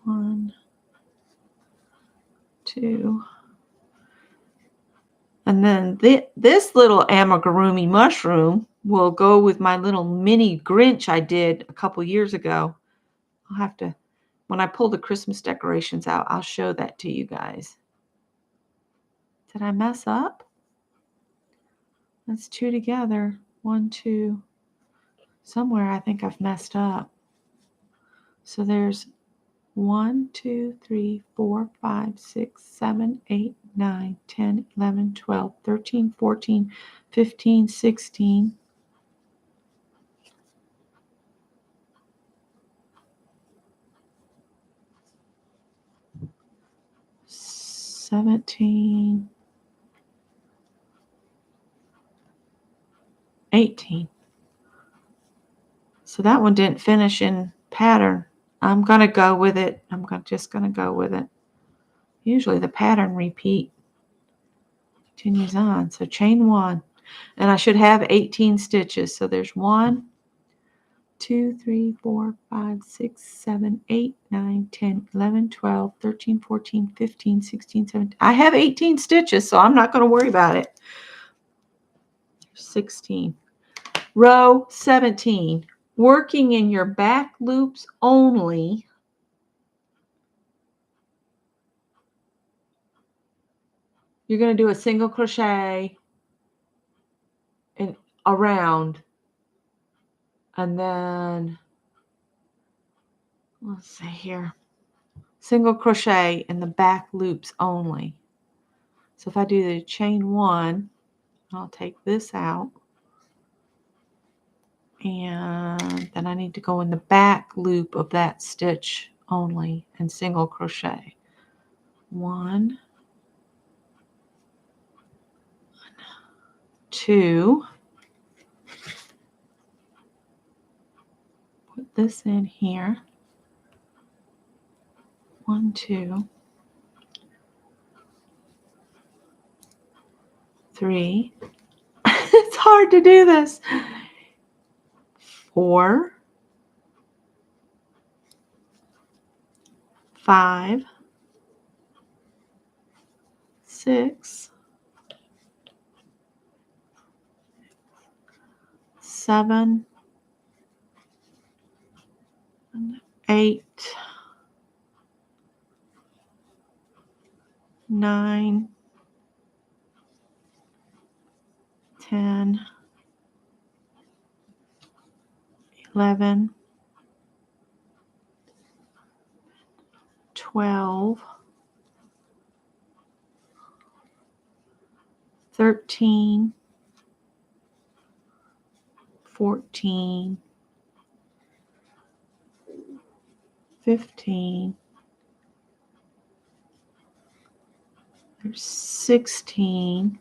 1, 2. And then this little amigurumi mushroom will go with my little mini Grinch I did a couple years ago. I'll have to, when I pull the Christmas decorations out, I'll show that to you guys. Did I mess up? That's 2 together. 1, 2. Somewhere I think I've messed up. So there's 1, 2, 3, 4, 5, 6, 7, 8, 9, 10, 11, 12, 13, 14, 15, 16. 17, 18. So that one didn't finish in pattern. I'm going to go with it. Just going to go with it. Usually the pattern repeat continues on. So chain 1. And I should have 18 stitches. So there's 1, 2, 3, 4, 5, 6, 7, 8, 9, 10, 11, 12, 13, 14, 15, 16, 17. I have 18 stitches, so I'm not going to worry about it. 16. Row 17. Working in your back loops only. You're going to do a single crochet and around. And then, let's see here. Single crochet in the back loops only. So if I do the chain 1, I'll take this out. And then I need to go in the back loop of that stitch only and single crochet. 1, 2. Put this in here. 1, 2, 3. It's hard to do this. 4, 5, 6, 7, 8, 9, 10, 11, 12, 13, 14, 15, there's 16,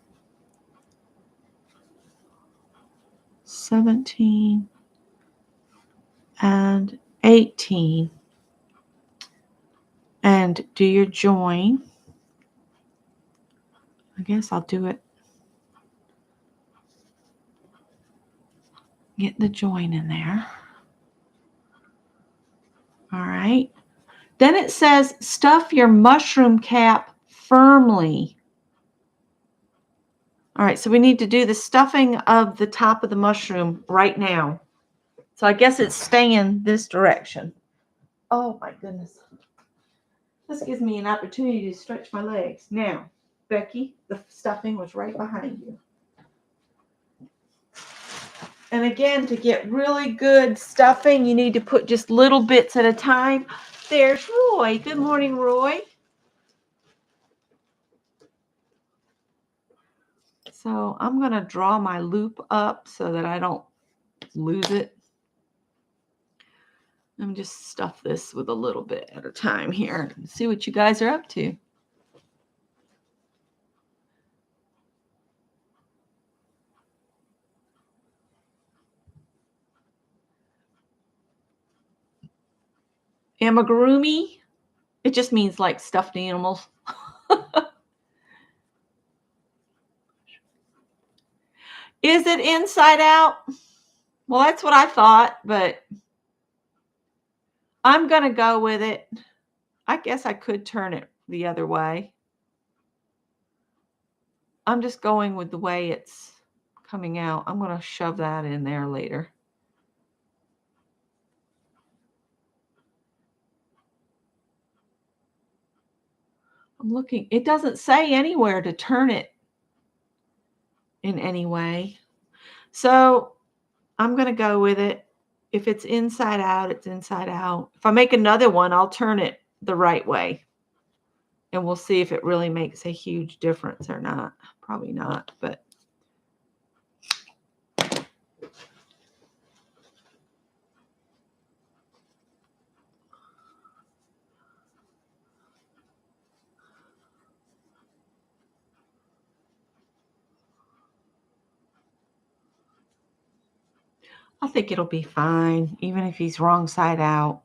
17, and 18. And do your join. I guess I'll do it. Get the join in there. All right. Then it says stuff your mushroom cap firmly. All right, so we need to do the stuffing of the top of the mushroom right now. So I guess it's staying this direction. Oh my goodness. This gives me an opportunity to stretch my legs. Now, Becky, the stuffing was right behind you. And again, to get really good stuffing, you need to put just little bits at a time. There's Roy. Good morning, Roy. So I'm going to draw my loop up so that I don't lose it. I'm just stuff this with a little bit at a time here and see what you guys are up to. Amigurumi, it just means like stuffed animals. Is it inside out? Well, that's what I thought, but I'm going to go with it. I guess I could turn it the other way. I'm just going with the way it's coming out. I'm going to shove that in there later. I'm looking. It doesn't say anywhere to turn it in any way. So I'm going to go with it. If it's inside out, it's inside out. If I make another one, I'll turn it the right way. And we'll see if it really makes a huge difference or not. Probably not, but. I think it'll be fine, even if he's wrong side out.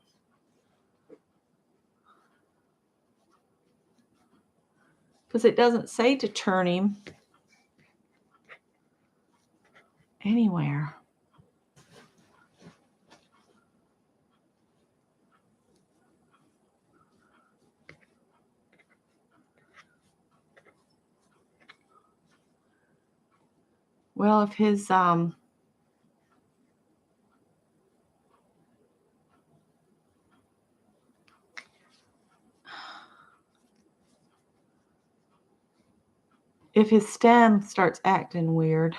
Because it doesn't say to turn him anywhere. Well, if his stem starts acting weird.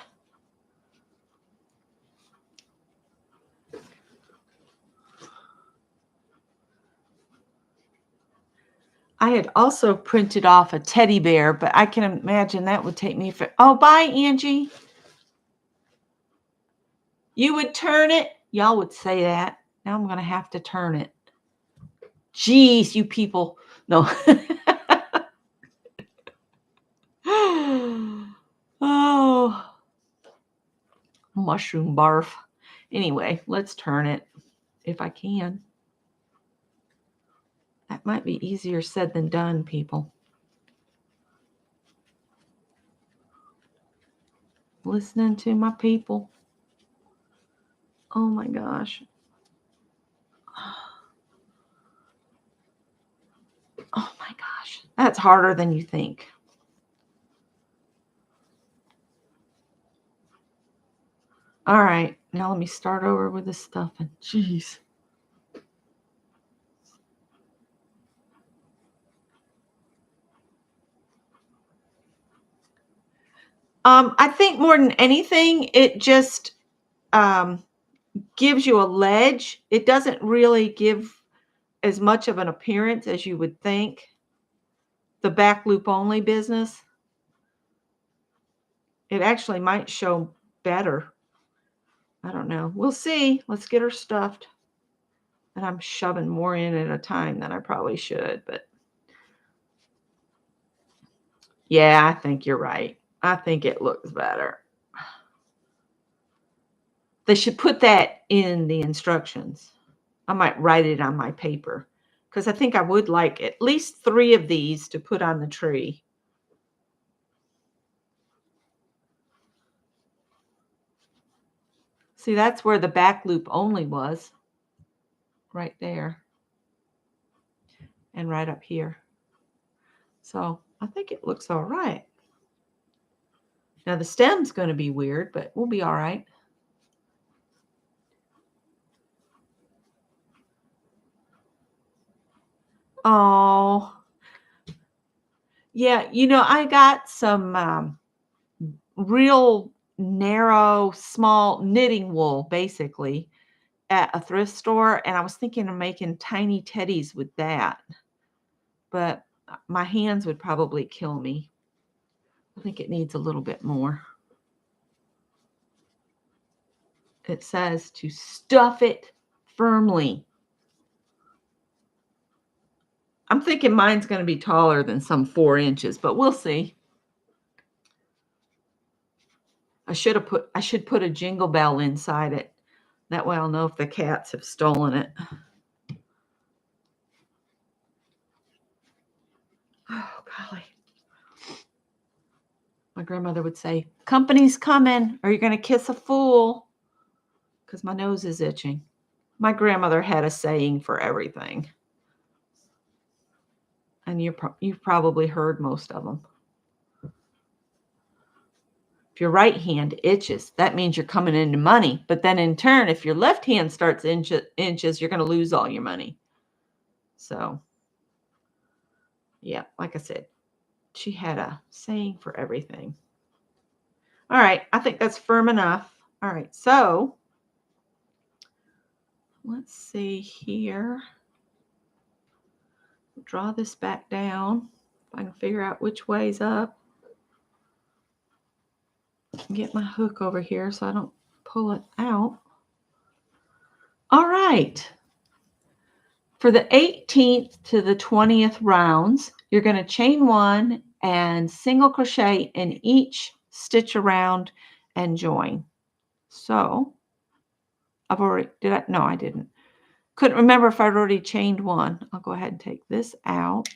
I had also printed off a teddy bear, but I can imagine that would take me for. Oh, bye, Angie. You would turn it? Y'all would say that. Now I'm going to have to turn it. Jeez, you people. No. Oh, mushroom barf. Anyway, let's turn it if I can. That might be easier said than done, people. Listening to my people. Oh my gosh. Oh my gosh. That's harder than you think. All right. Now let me start over with the stuffing. Jeez. I think more than anything, it just gives you a ledge. It doesn't really give as much of an appearance as you would think. The back loop only business. It actually might show better. I don't know. We'll see. Let's get her stuffed. And I'm shoving more in at a time than I probably should, but yeah, I think you're right. I think it looks better. They should put that in the instructions. I might write it on my paper because I think I would like at least 3 of these to put on the tree. See, that's where the back loop only was. Right there. And right up here. So I think it looks all right. Now the stem's going to be weird, but we'll be all right. Oh, yeah. You know, I got some real narrow, small knitting wool, basically, at a thrift store. And I was thinking of making tiny teddies with that. But my hands would probably kill me. I think it needs a little bit more. It says to stuff it firmly. I'm thinking mine's going to be taller than some 4 inches, but we'll see. I should put a jingle bell inside it. That way I'll know if the cats have stolen it. Oh, golly. My grandmother would say, company's coming, or you're going to kiss a fool, because my nose is itching. My grandmother had a saying for everything. And you've probably heard most of them. If your right hand itches, that means you're coming into money. But then in turn, if your left hand starts inches, you're going to lose all your money. So, yeah, like I said, she had a saying for everything. All right, I think that's firm enough. All right, so let's see here. Draw this back down. If I can figure out which way's up. Get my hook over here so I don't pull it out. All right. For the 18th to the 20th rounds, you're going to chain 1 and single crochet in each stitch around and join. So I've already, did I? No, I didn't. Couldn't remember if I'd already chained one. I'll go ahead and take this out.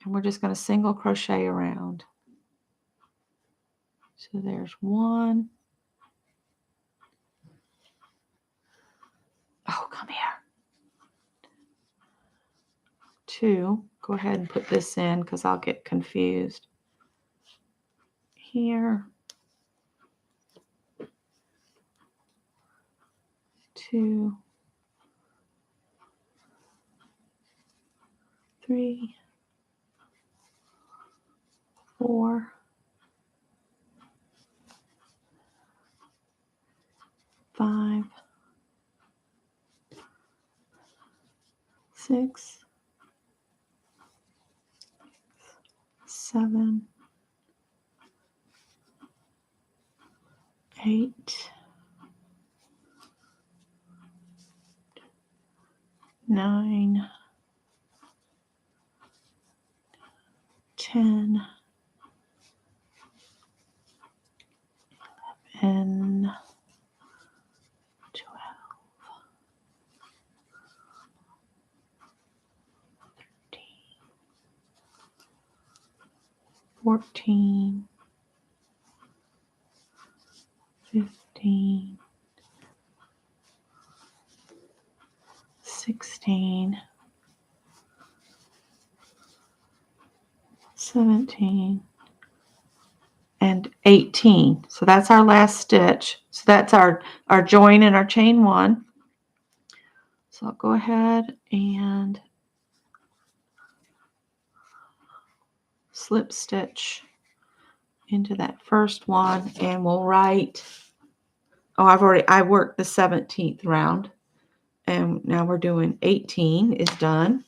And we're just going to single crochet around. So there's one. Oh, come here. Two. Go ahead and put this in because I'll get confused. Here. Two. Three. Four. Five. Six. Seven. 8. 9. 10. And 12, 13, 14, 15, 16, 17, and 18. So that's our last stitch. So that's our join and our chain one. So I'll go ahead and slip stitch into that first one, and we'll write, oh, I worked the 17th round, and now we're doing 18 is done.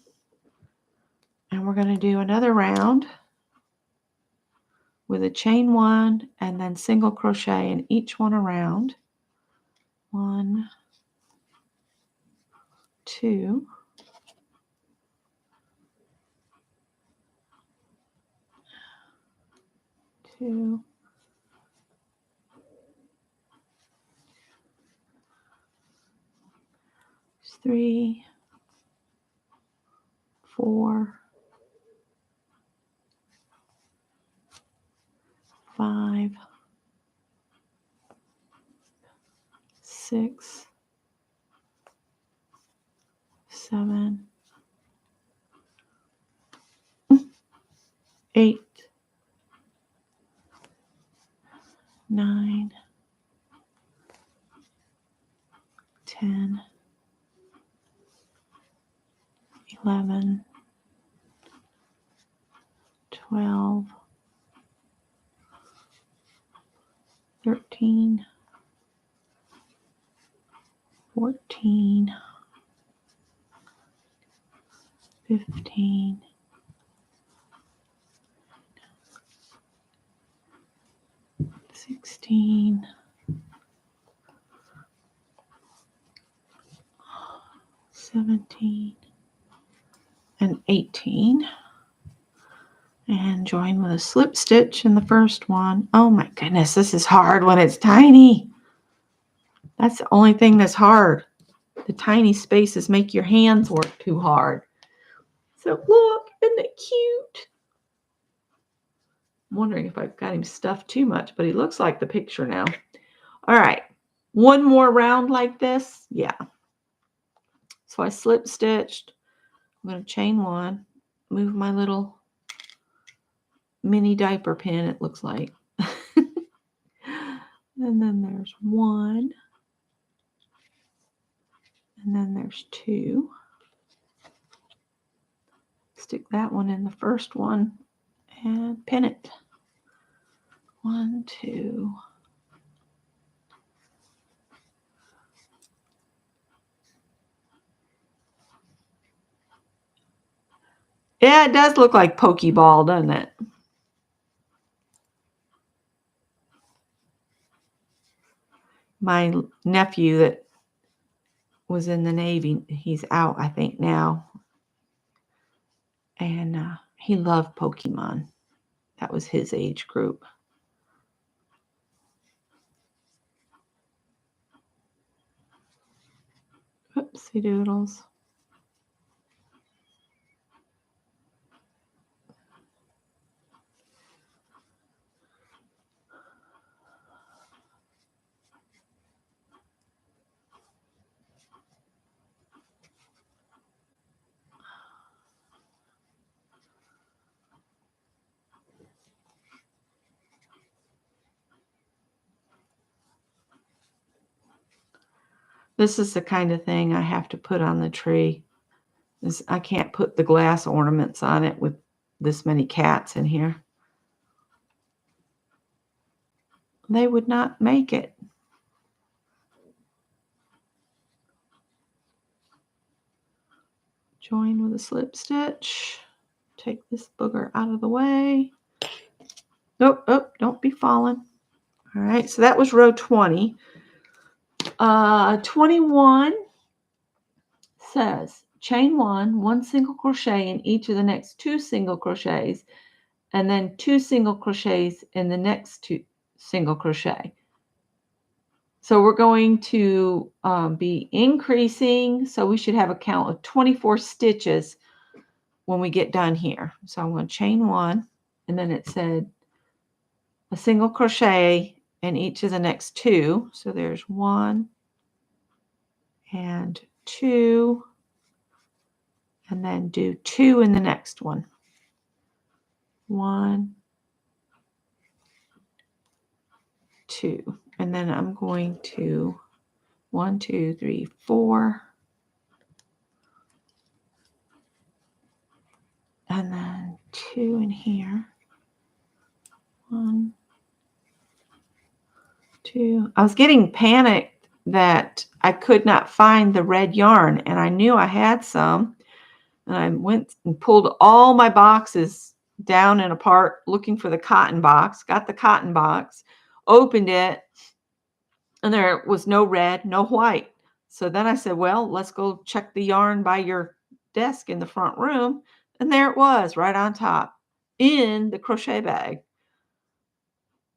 And we're going to do another round with a chain one and then single crochet in each one around. 1, 2, 2, 3, 4, 5, 6, 7, 8, 9, 10, 11, 12, 13, 14, 15, 16, 17, and 18. And join with a slip stitch in the first one. Oh my goodness, this is hard when it's tiny. That's the only thing that's hard. The tiny spaces make your hands work too hard. So look, isn't it cute? I'm wondering if I've got him stuffed too much, but he looks like the picture now. All right, one more round like this. Yeah. So I slip stitched. I'm going to chain one, move my little mini diaper pin, it looks like. And then there's one. And then there's two. Stick that one in the first one and pin it. 1, 2. Yeah, it does look like Pokeball, doesn't it? My nephew that was in the Navy, he's out, I think, now. And he loved Pokemon. That was his age group. Whoopsie doodles. This is the kind of thing I have to put on the tree. I can't put the glass ornaments on it with this many cats in here. They would not make it. Join with a slip stitch. Take this booger out of the way. Nope, oh, don't be falling. All right, so that was row 20. 21 says chain one single crochet in each of the next 2 single crochets, and then 2 single crochets in the next 2 single crochet. So we're going to be increasing, so we should have a count of 24 stitches when we get done here. So I'm going to chain 1, and then it said a single crochet in each of the next 2. So there's 1 and 2, and then do 2 in the next one. 1, 2, and then I'm going to 1, 2, 3, 4, and then 2 in here. 1, 2. I was getting panicked that I could not find the red yarn, and I knew I had some, and I went and pulled all my boxes down and apart looking for the cotton box, got the cotton box, opened it, and there was no red, no white. So then I said, well, let's go check the yarn by your desk in the front room. And there it was, right on top in the crochet bag.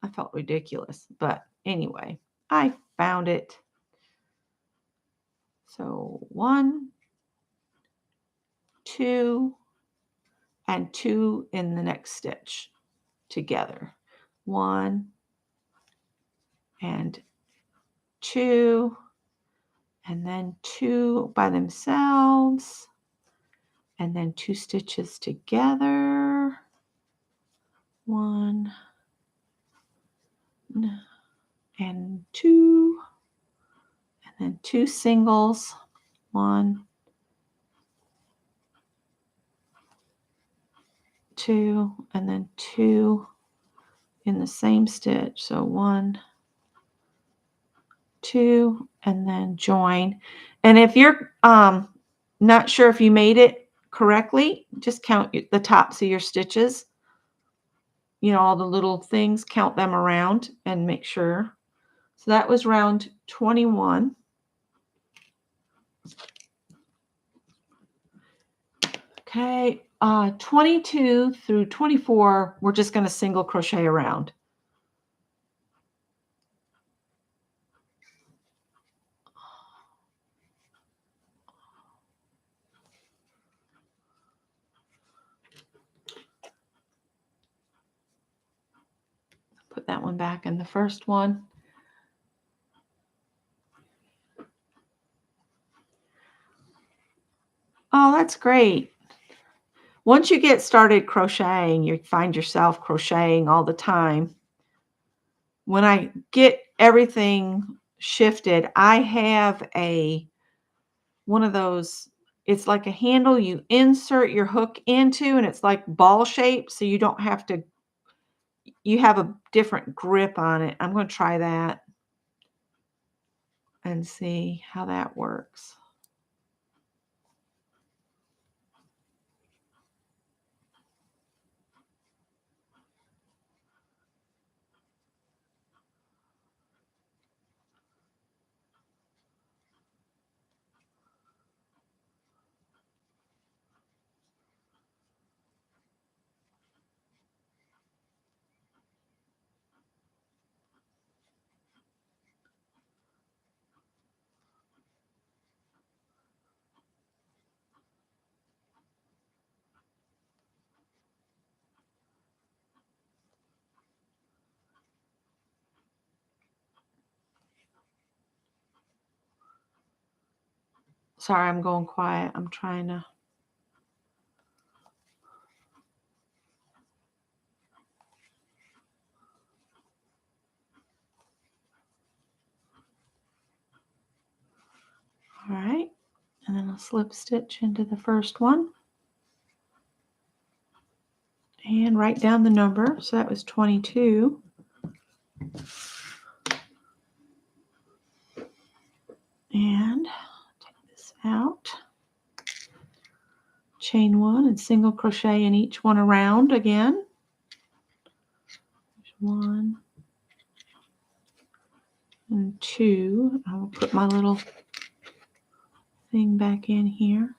I felt ridiculous, but anyway, I found it. So 1, 2, and 2 in the next stitch together. 1 and 2, and then 2 by themselves, and then 2 stitches together. 1 and 2, and then 2 singles. 1, 2, and then 2 in the same stitch. So 1, 2, and then join. And if you're not sure if you made it correctly, just count the tops of your stitches. You know, all the little things, count them around and make sure. So that was round 21. Okay, 22 through 24, we're just going to single crochet around. Put that one back in the first one. Oh, that's great. Once you get started crocheting, you find yourself crocheting all the time. When I get everything shifted, I have one of those, it's like a handle you insert your hook into, and it's like ball shaped, so you don't have to, you have a different grip on it. I'm going to try that and see how that works. Sorry, I'm going quiet. I'm trying to. All right, and then I'll slip stitch into the first one and write down the number. So that was 22. And take this out. Chain one and single crochet in each one around again. There's 1 and 2. I will put my little thing back in here.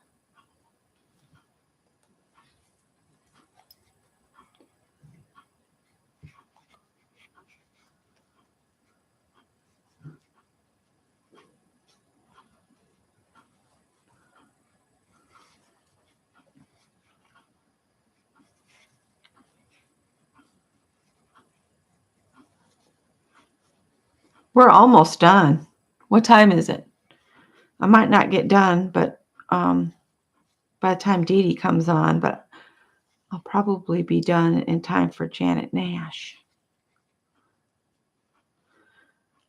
We're almost done. What time is it? I might not get done, but by the time Dee Dee comes on, but I'll probably be done in time for Janet Nash.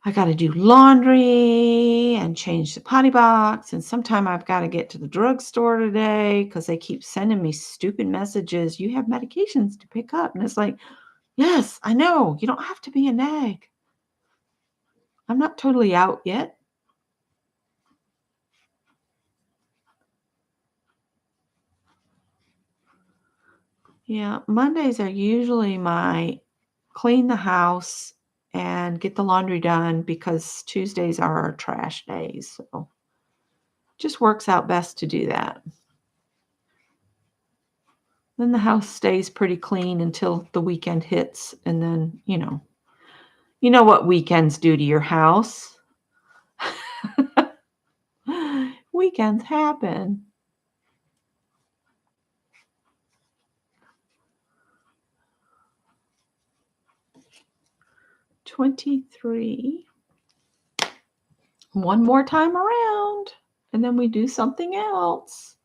I got to do laundry and change the potty box. And sometime I've got to get to the drugstore today because they keep sending me stupid messages. You have medications to pick up. And it's like, yes, I know. You don't have to be a nag. I'm not totally out yet. Yeah, Mondays are usually my clean the house and get the laundry done because Tuesdays are our trash days. So just works out best to do that. Then the house stays pretty clean until the weekend hits. And then, you know what weekends do to your house. Weekends happen. $23. One more time around. And then we do something else.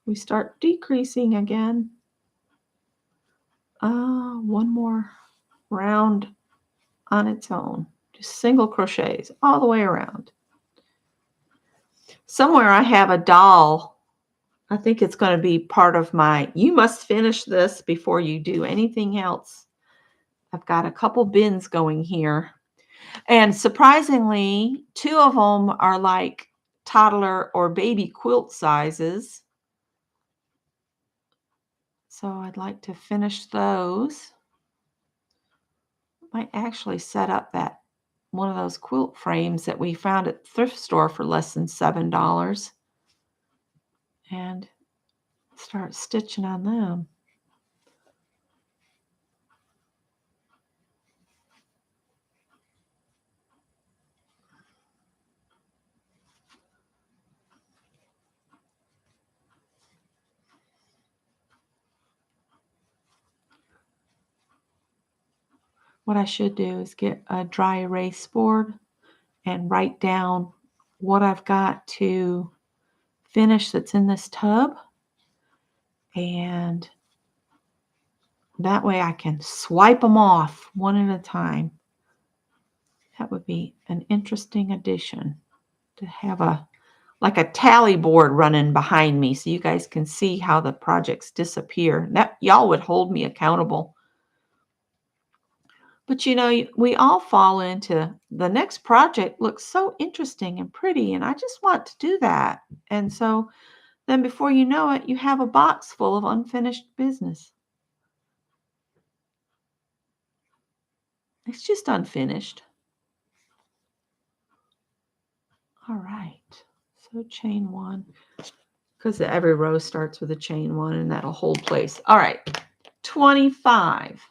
We start decreasing again. One more round on its own. Just single crochets all the way around. Somewhere I have a doll. I think it's going to be part of my, you must finish this before you do anything else. I've got a couple bins going here. And surprisingly, 2 of them are like toddler or baby quilt sizes. So I'd like to finish those. Might actually set up that one of those quilt frames that we found at the thrift store for less than $7 and start stitching on them. What I should do is get a dry erase board and write down what I've got to finish that's in this tub. And that way I can swipe them off one at a time. That would be an interesting addition to have like a tally board running behind me so you guys can see how the projects disappear. That y'all would hold me accountable. But we all fall into the next project looks so interesting and pretty, and I just want to do that. And so then before you know it, you have a box full of unfinished business. It's just unfinished. All right. So chain 1, because every row starts with a chain 1, and that'll hold place. All right. 25.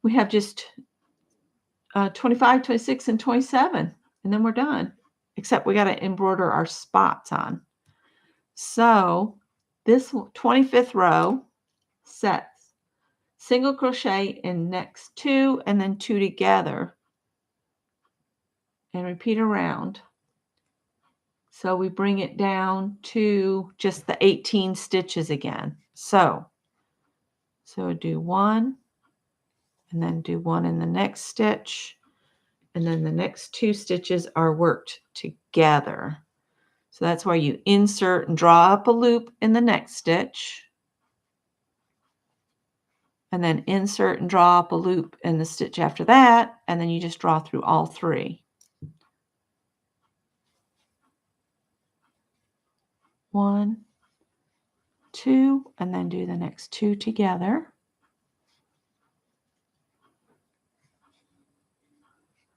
We have just 25, 26, and 27, and then we're done. Except we got to embroider our spots on. So this 25th row sets single crochet in next 2 and then 2 together and repeat around. So we bring it down to just the 18 stitches again. So do 1 and then do 1 in the next stitch, and then the next 2 stitches are worked together. So that's why you insert and draw up a loop in the next stitch, and then insert and draw up a loop in the stitch after that, and then you just draw through all 3. 1, 2, and then do the next 2 together.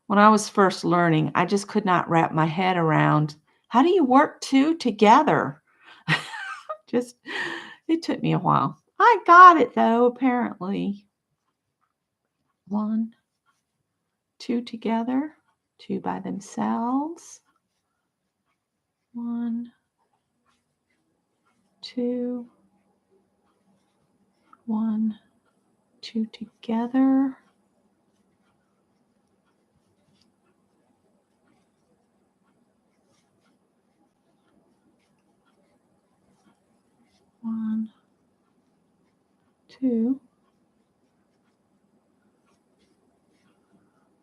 When I was first learning, I just could not wrap my head around, how do you work 2 together? It took me a while. I got it though, apparently. 1, 2 together, 2 by themselves. 1, 2, 1, 2 together. 1, 2,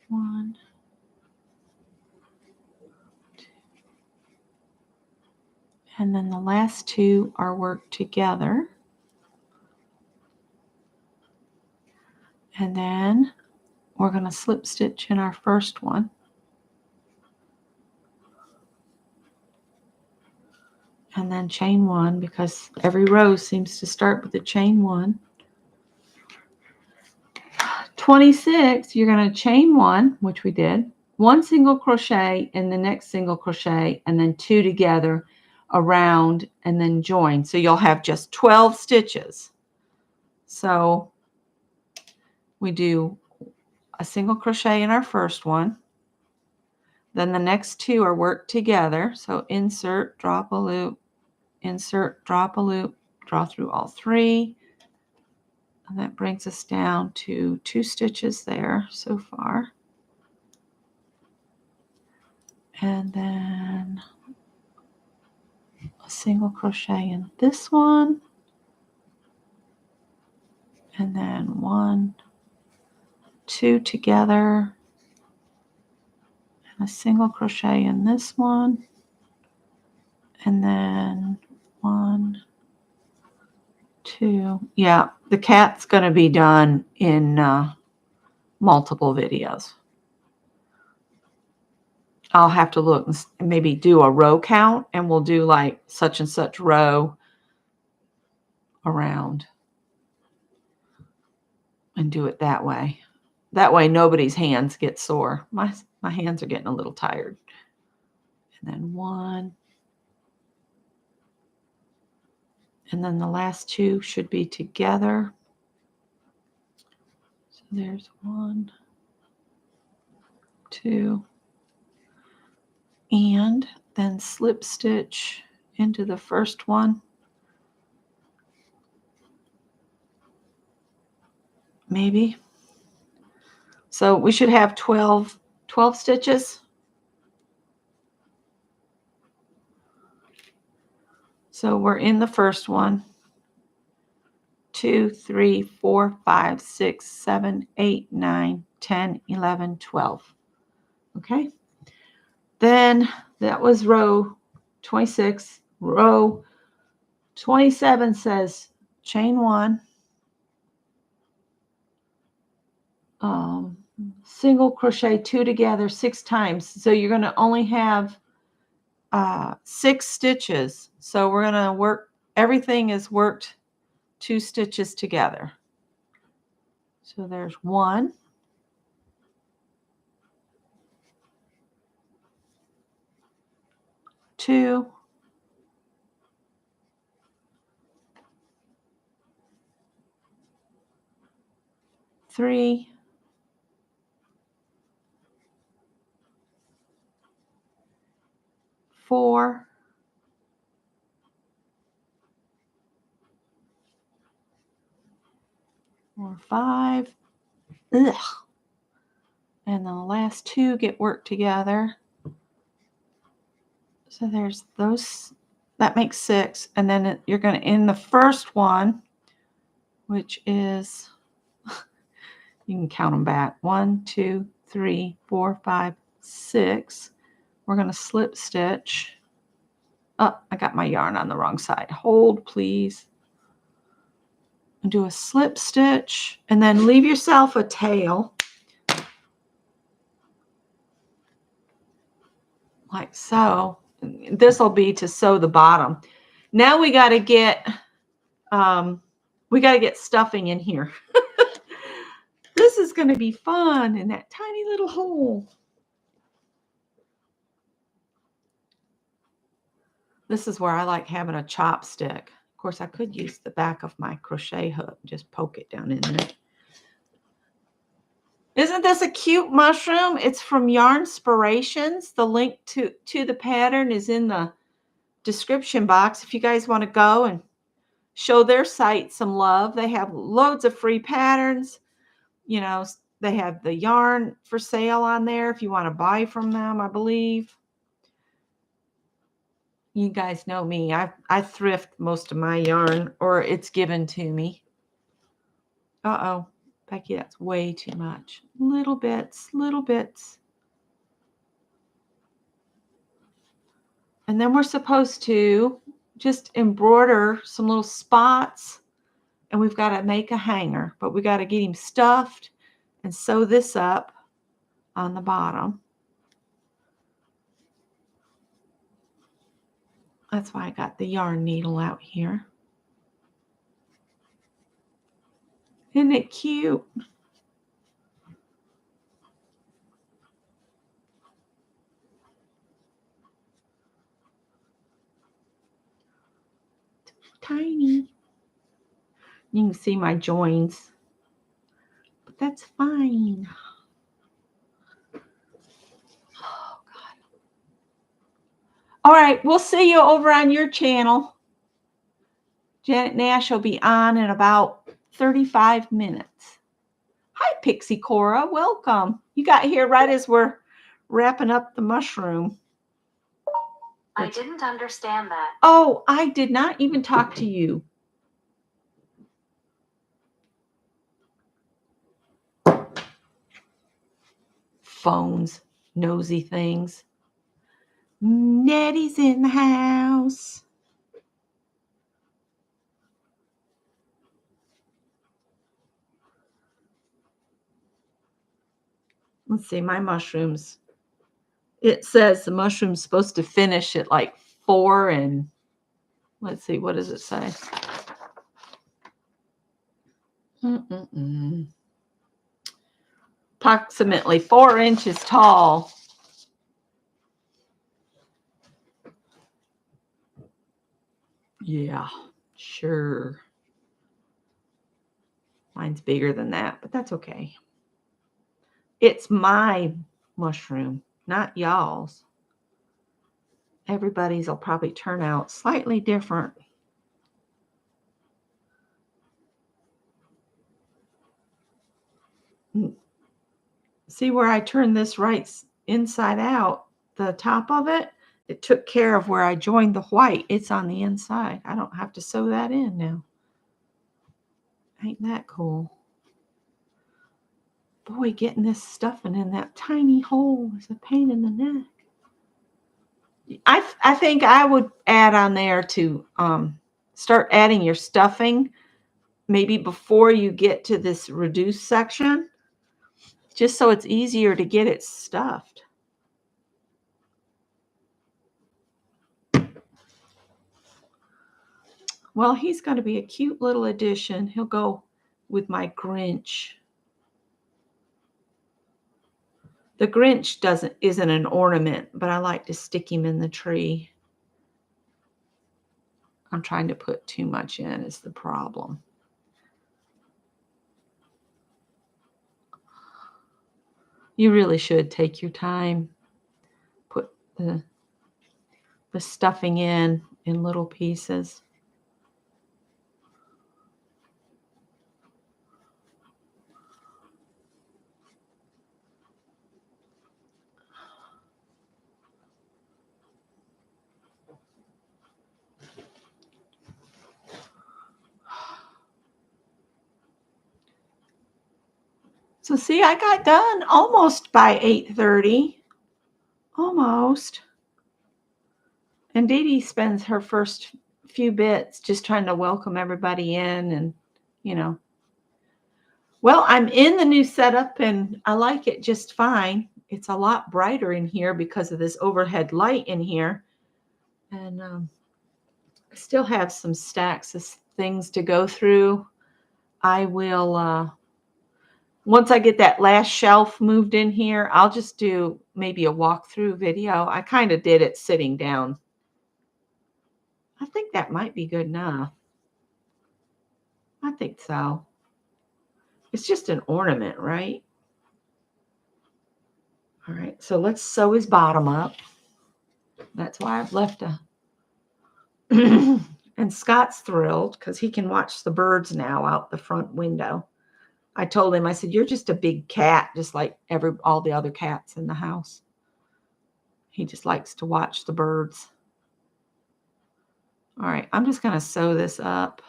1, 2. And then the last 2 are worked together. And then we're going to slip stitch in our first one. And then chain 1, because every row seems to start with the chain 1. 26, you're going to chain 1, which we did, 1 single crochet in the next single crochet, and then 2 together around and then join. So you'll have just 12 stitches. So we do a single crochet in our first one. Then the next 2 are worked together. So insert, drop a loop, insert, drop a loop, draw through all 3. And that brings us down to 2 stitches there so far. And then a single crochet in this one. And then 1, 2 together. And a single crochet in this one. And then 1, 2. Yeah, the cat's going to be done in multiple videos. I'll have to look and maybe do a row count, and we'll do like such and such row around and do it that way. That way nobody's hands get sore. My hands are getting a little tired. And then 1. And then the last 2 should be together. So there's 1, 2. And then slip stitch into the first one. Maybe. So we should have 12 stitches. So we're in the first one. 2, 3, 4, 5, 6, 7, 8, 9, 10, 11, 12. Okay. Then that was row 26. Row 27 says chain 1, single crochet 2 together 6 times. So you're going to only have 6 stitches. So we're going to work, everything is worked 2 stitches together. So there's 1, 2, 3, 4, 5. Ugh. And the last 2 get worked together. So there's those, that makes 6. And then you're going to end the first one, which is, you can count them back. 1, 2, 3, 4, 5, 6. We're going to slip stitch. Oh, I got my yarn on the wrong side. Hold, please. And do a slip stitch. And then leave yourself a tail. Like so. This will be to sew the bottom. Now we got to get stuffing in here. This is going to be fun in that tiny little hole. This is where I like having a chopstick. Of course, I could use the back of my crochet hook. Just poke it down in there. Isn't this a cute mushroom? It's from Yarnspirations. The link to the pattern is in the description box if you guys want to go and show their site some love. They have loads of free patterns. You know, they have the yarn for sale on there if you want to buy from them, I believe. You guys know me. I thrift most of my yarn, or it's given to me. Uh-oh. Becky, that's way too much. Little bits, little bits. And then we're supposed to just embroider some little spots, and we've got to make a hanger, but we got to get him stuffed and sew this up on the bottom. That's why I got the yarn needle out here. Isn't it cute? Tiny. You can see my joins, but that's fine. Oh, God. All right, we'll see you over on your channel. Janet Nash will be on in about 35 minutes. Hi, Pixie Cora. Welcome. You got here right as we're wrapping up the mushroom. I didn't understand that. Oh, I did not even talk to you. Phones, nosy things. Nettie's in the house. Let's see, my mushrooms. It says the mushroom's supposed to finish at like 4 and let's see, what does it say? Approximately 4 inches tall. Yeah, sure. Mine's bigger than that, but that's okay. It's my mushroom, not y'all's. Everybody's will probably turn out slightly different. See where I turned this right inside out, the top of it? It took care of where I joined the white. It's on the inside. I don't have to sew that in now. Ain't that cool? Boy, getting this stuffing in that tiny hole is a pain in the neck. I think I would add on there to start adding your stuffing maybe before you get to this reduced section, just so it's easier to get it stuffed. Well, he's going to be a cute little addition. He'll go with my Grinch. The Grinch isn't an ornament, but I like to stick him in the tree. I'm trying to put too much in is the problem. You really should take your time. Put the stuffing in little pieces. So see, I got done almost by 8:30. Almost. And Dee Dee spends her first few bits just trying to welcome everybody in and, you know. Well, I'm in the new setup and I like it just fine. It's a lot brighter in here because of this overhead light in here. And I still have some stacks of things to go through. I will, once I get that last shelf moved in here, I'll just do maybe a walkthrough video. I kind of did it sitting down. I think that might be good enough. I think so. It's just an ornament, right? All right, so let's sew his bottom up. That's why I've left a... And Scott's thrilled because he can watch the birds now out the front window. I told him, I said, you're just a big cat, just like all the other cats in the house. He just likes to watch the birds. All right, I'm just going to sew this up.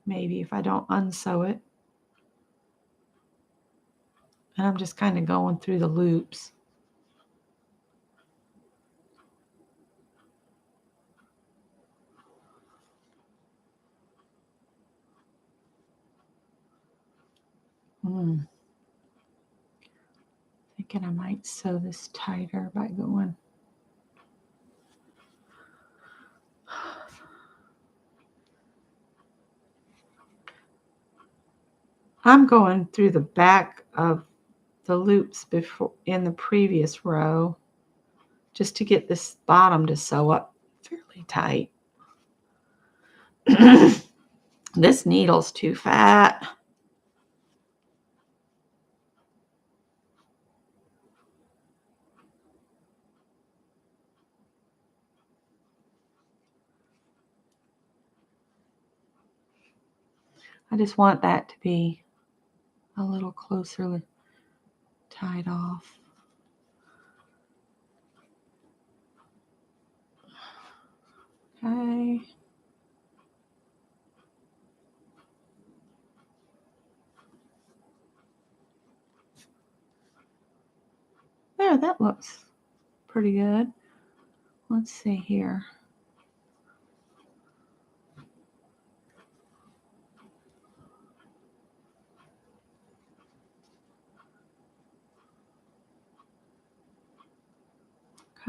Maybe if I don't unsew it. And I'm just kind of going through the loops. Thinking I might sew this tighter by going. I'm going through the back of the loops before in the previous row just to get this bottom to sew up fairly tight. This needle's too fat. I just want that to be a little closer tied off. Okay. There, that looks pretty good. Let's see here.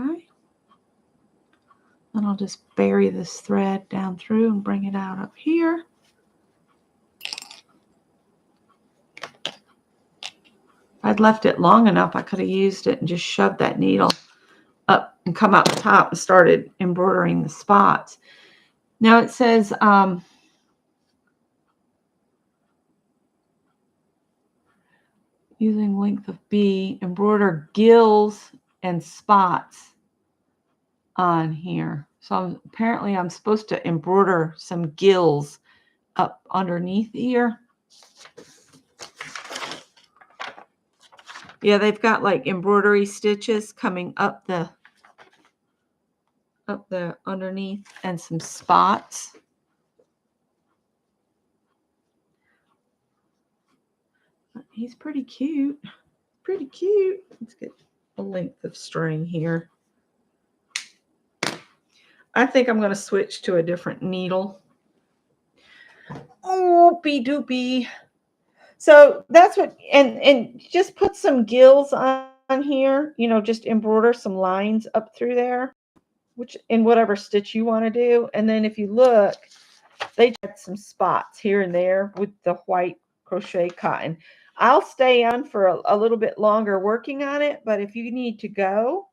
Okay. Then I'll just bury this thread down through and bring it out up here. If I'd left it long enough, I could have used it and just shoved that needle up and come out the top and started embroidering the spots. Now it says using length of B, embroider gills and spots on here. So apparently I'm supposed to embroider some gills up underneath here. Yeah, they've got like embroidery stitches coming up the underneath and some spots. He's pretty cute. Pretty cute. Let's get a length of string here. I think I'm going to switch to a different needle. Oopie doopie. So that's what, and just put some gills on here, you know, just embroider some lines up through there, which in whatever stitch you want to do. And then if you look, they had some spots here and there with the white crochet cotton. I'll stay on for a little bit longer working on it, but if you need to go,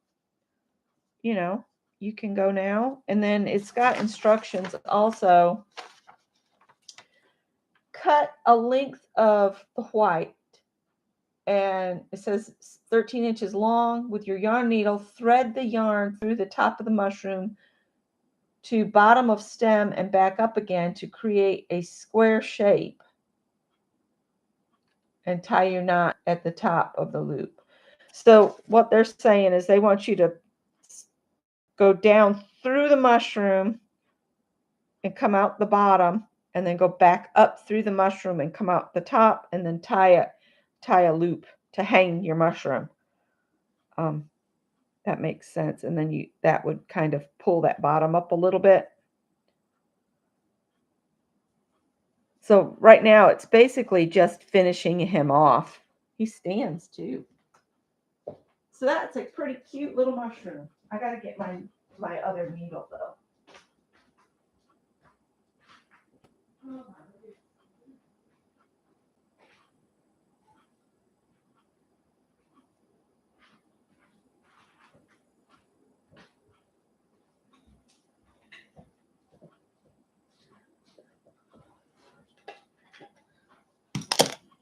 you know, you can go now. And then it's got instructions also. Cut a length of the white, and it says 13 inches long. With your yarn needle, thread the yarn through the top of the mushroom to bottom of stem and back up again to create a square shape, and tie your knot at the top of the loop. So what they're saying is they want you to go down through the mushroom and come out the bottom and then go back up through the mushroom and come out the top, and then tie a loop to hang your mushroom. That makes sense. And then that would kind of pull that bottom up a little bit. So right now it's basically just finishing him off. He stands too. So that's a pretty cute little mushroom. I gotta get my other needle though.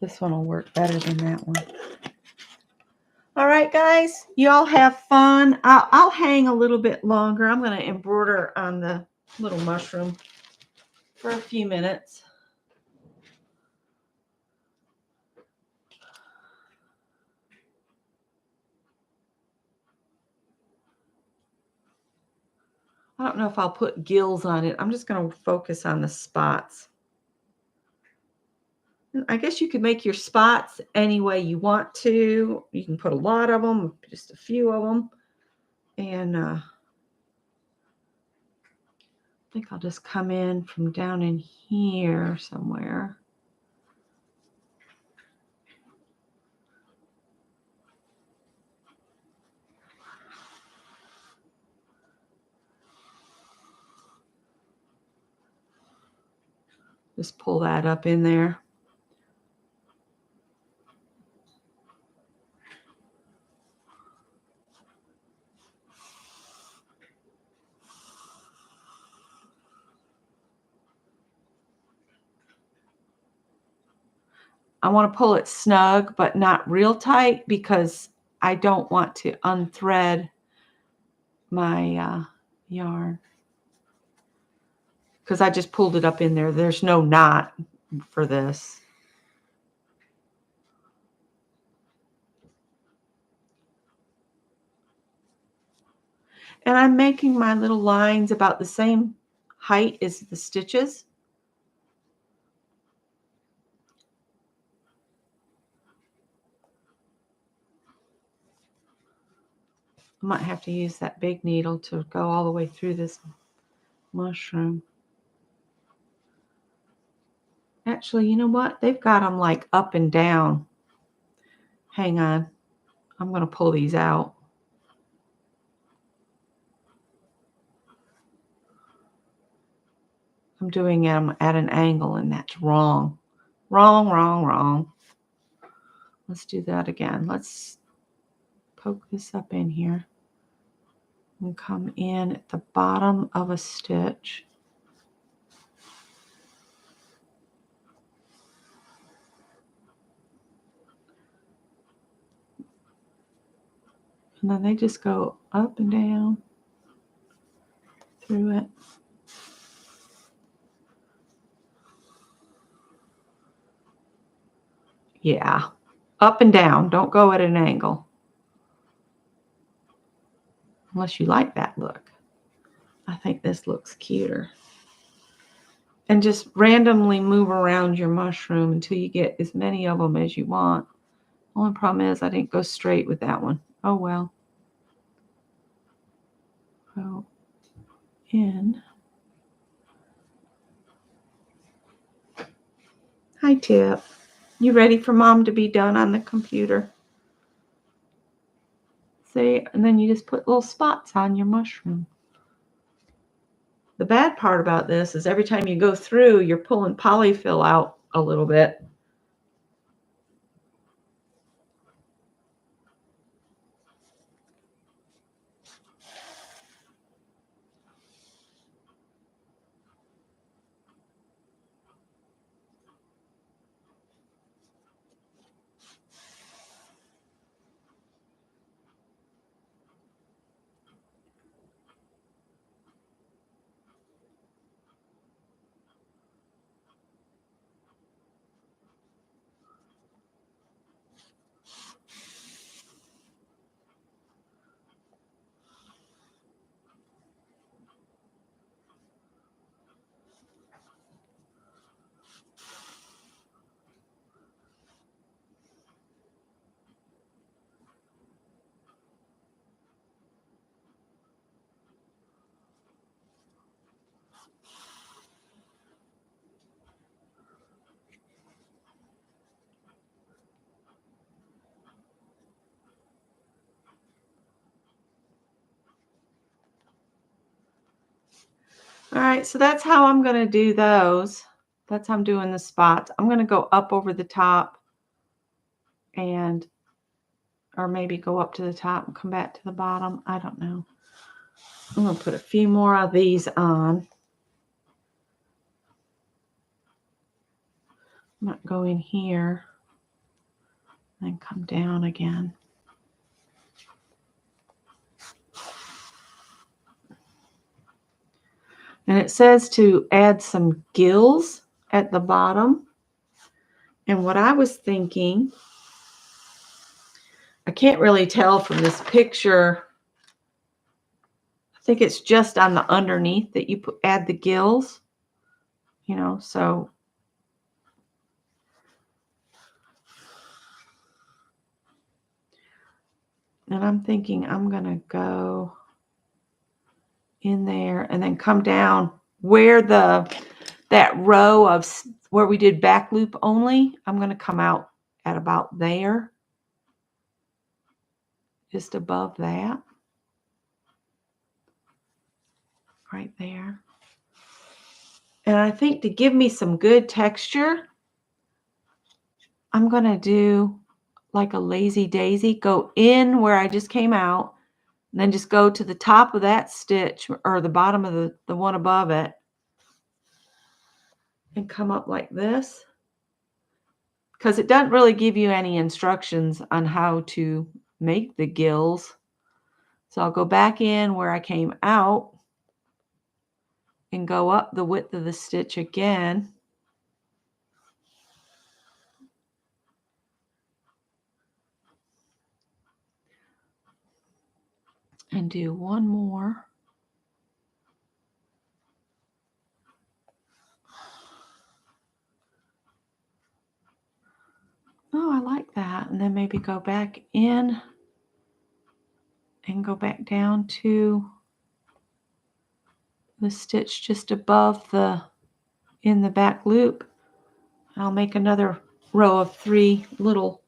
This one will work better than that one. All right, guys, you all have fun. I'll hang a little bit longer. I'm going to embroider on the little mushroom for a few minutes. I don't know if I'll put gills on it. I'm just going to focus on the spots. I guess you could make your spots any way you want to. You can put a lot of them, just a few of them. And I think I'll just come in from down in here somewhere. Just pull that up in there. I want to pull it snug, but not real tight because I don't want to unthread my yarn. Because I just pulled it up in there. There's no knot for this. And I'm making my little lines about the same height as the stitches. I might have to use that big needle to go all the way through this mushroom. Actually, you know what? They've got them like up and down. Hang on. I'm going to pull these out. I'm doing them at an angle, and that's wrong. Wrong, wrong, wrong. Let's do that again. Let's poke this up in here and come in at the bottom of a stitch. And then they just go up and down through it. Yeah, up and down. Don't go at an angle. Unless you like that look. I think this looks cuter. And just randomly move around your mushroom until you get as many of them as you want. Only problem is I didn't go straight with that one. Oh well. Go in. Hi, Tip. You ready for Mom to be done on the computer? See, and then you just put little spots on your mushroom. The bad part about this is every time you go through, you're pulling polyfill out a little bit. All right, so that's how I'm going to do those. That's how I'm doing the spots. I'm going to go up over the top and, or maybe go up to the top and come back to the bottom. I don't know. I'm going to put a few more of these on. I'm going to go in here and come down again. And it says to add some gills at the bottom. And what I was thinking, I can't really tell from this picture. I think it's just on the underneath that you add the gills, you know, so. And I'm thinking I'm going to go in there and then come down where that row of where we did back loop only. I'm going to come out at about there, just above that, right there. And I think to give me some good texture, I'm going to do like a lazy daisy, go in where I just came out, and then just go to the top of that stitch or the bottom of the one above it and come up like this. Because it doesn't really give you any instructions on how to make the gills. So I'll go back in where I came out and go up the width of the stitch again. And do one more. Oh, I like that. And then maybe go back in and go back down to the stitch just above in the back loop. I'll make another row of 3 little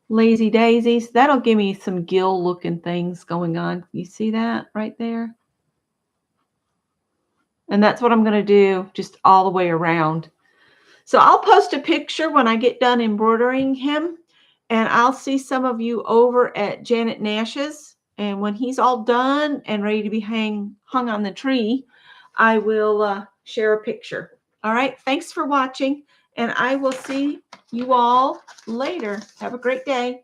lazy daisies. That'll give me some gill looking things going on. You see that right there? And that's what I'm going to do just all the way around. So I'll post a picture when I get done embroidering him, and I'll see some of you over at Janet Nash's. And when he's all done and ready to be hung on the tree, I will share a picture. All right. Thanks for watching, and I will see you all later. Have a great day.